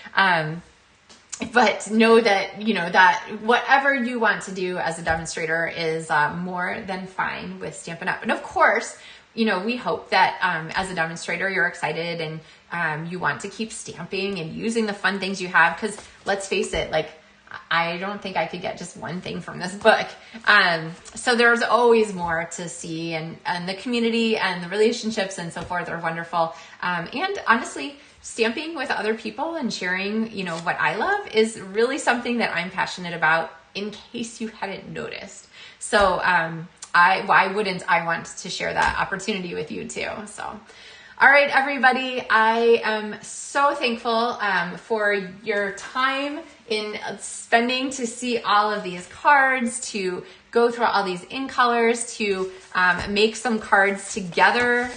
But know that, you know, that whatever you want to do as a demonstrator is more than fine with Stampin' Up! And of course, you know, we hope that as a demonstrator, you're excited and you want to keep stamping and using the fun things you have. Because let's face it, like, I don't think I could get just one thing from this book. So there's always more to see, and the community and the relationships and so forth are wonderful. And honestly, stamping with other people and sharing, you know, what I love is really something that I'm passionate about, in case you hadn't noticed. So why wouldn't I want to share that opportunity with you too? So, all right, everybody, I am so thankful for your time in spending to see all of these cards, to go through all these in colors, to make some cards together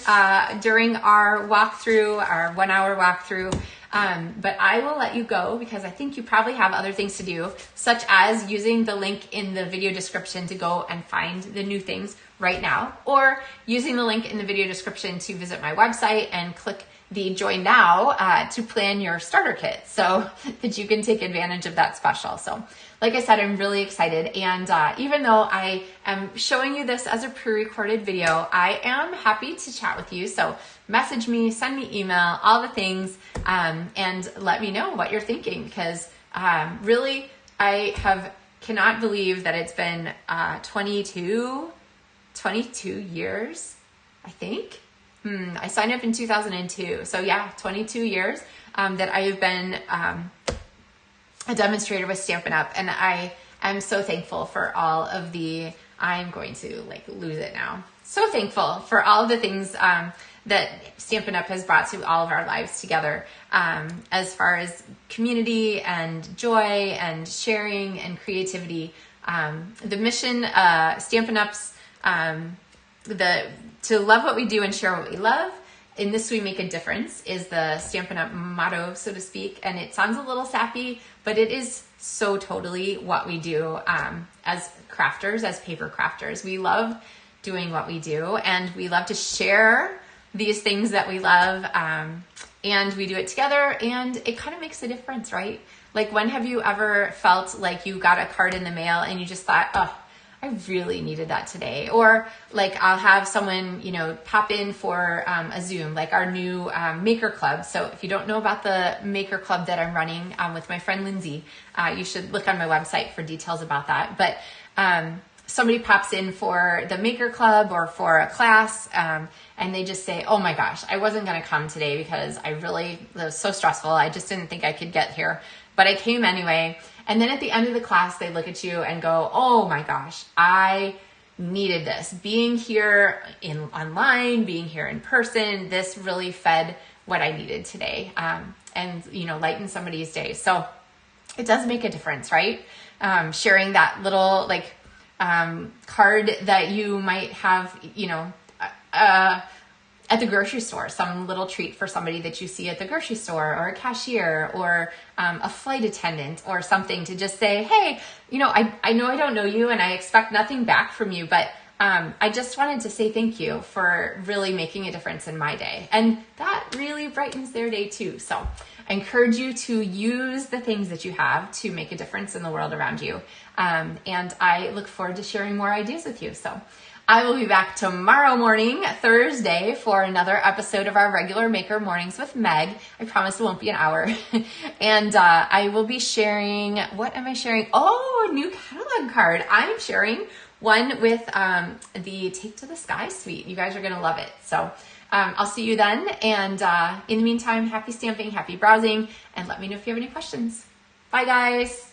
during our walkthrough, our 1 hour walkthrough. But I will let you go because I think you probably have other things to do, such as using the link in the video description to go and find the new things right now, or using the link in the video description to visit my website and click the join now to plan your starter kit so that you can take advantage of that special. So like I said, I'm really excited. And even though I am showing you this as a pre-recorded video, I am happy to chat with you. So message me, send me email, all the things, and let me know what you're thinking. Because really, I cannot believe that it's been 22 years, I think. I signed up in 2002. So yeah, 22 years that I have been a demonstrator with Stampin' Up! And I am so thankful for all of the, I'm going to like lose it now. So thankful for all of the things that Stampin' Up! Has brought to all of our lives together, as far as community and joy and sharing and creativity. The mission, Stampin' Up's, to love what we do and share what we love. In this we make a difference is the Stampin' Up! Motto, so to speak. And it sounds a little sappy, but it is so totally what we do as crafters, as paper crafters. We love doing what we do, and we love to share these things that we love, and we do it together, and it kind of makes a difference, right? Like, when have you ever felt like you got a card in the mail and you just thought, oh, I really needed that today? Or like, I'll have someone, you know, pop in for a Zoom, like our new Maker Club. So if you don't know about the Maker Club that I'm running with my friend Lindsay, you should look on my website for details about that. But somebody pops in for the Maker Club or for a class, and they just say, oh my gosh, I wasn't going to come today because it was so stressful. I just didn't think I could get here. but I came anyway. And then at the end of the class, they look at you and go, oh my gosh, I needed this. Being here online, being here in person, this really fed what I needed today, and, you know, lighten somebody's day. So it does make a difference, right? Sharing that little like card that you might have, you know, at the grocery store, some little treat for somebody that you see at the grocery store, or a cashier, or a flight attendant, or something, to just say, hey, you know I don't know you and I expect nothing back from you, but I just wanted to say thank you for really making a difference in my day. And that really brightens their day too. So I encourage you to use the things that you have to make a difference in the world around you. And I look forward to sharing more ideas with you. So I will be back tomorrow morning, Thursday, for another episode of our regular Maker Mornings with Meg. I promise it won't be an hour. And I will be sharing, what am I sharing? Oh, a new catalog card. I'm sharing one with the Take to the Sky suite. You guys are going to love it. So I'll see you then. And in the meantime, happy stamping, happy browsing, and let me know if you have any questions. Bye, guys.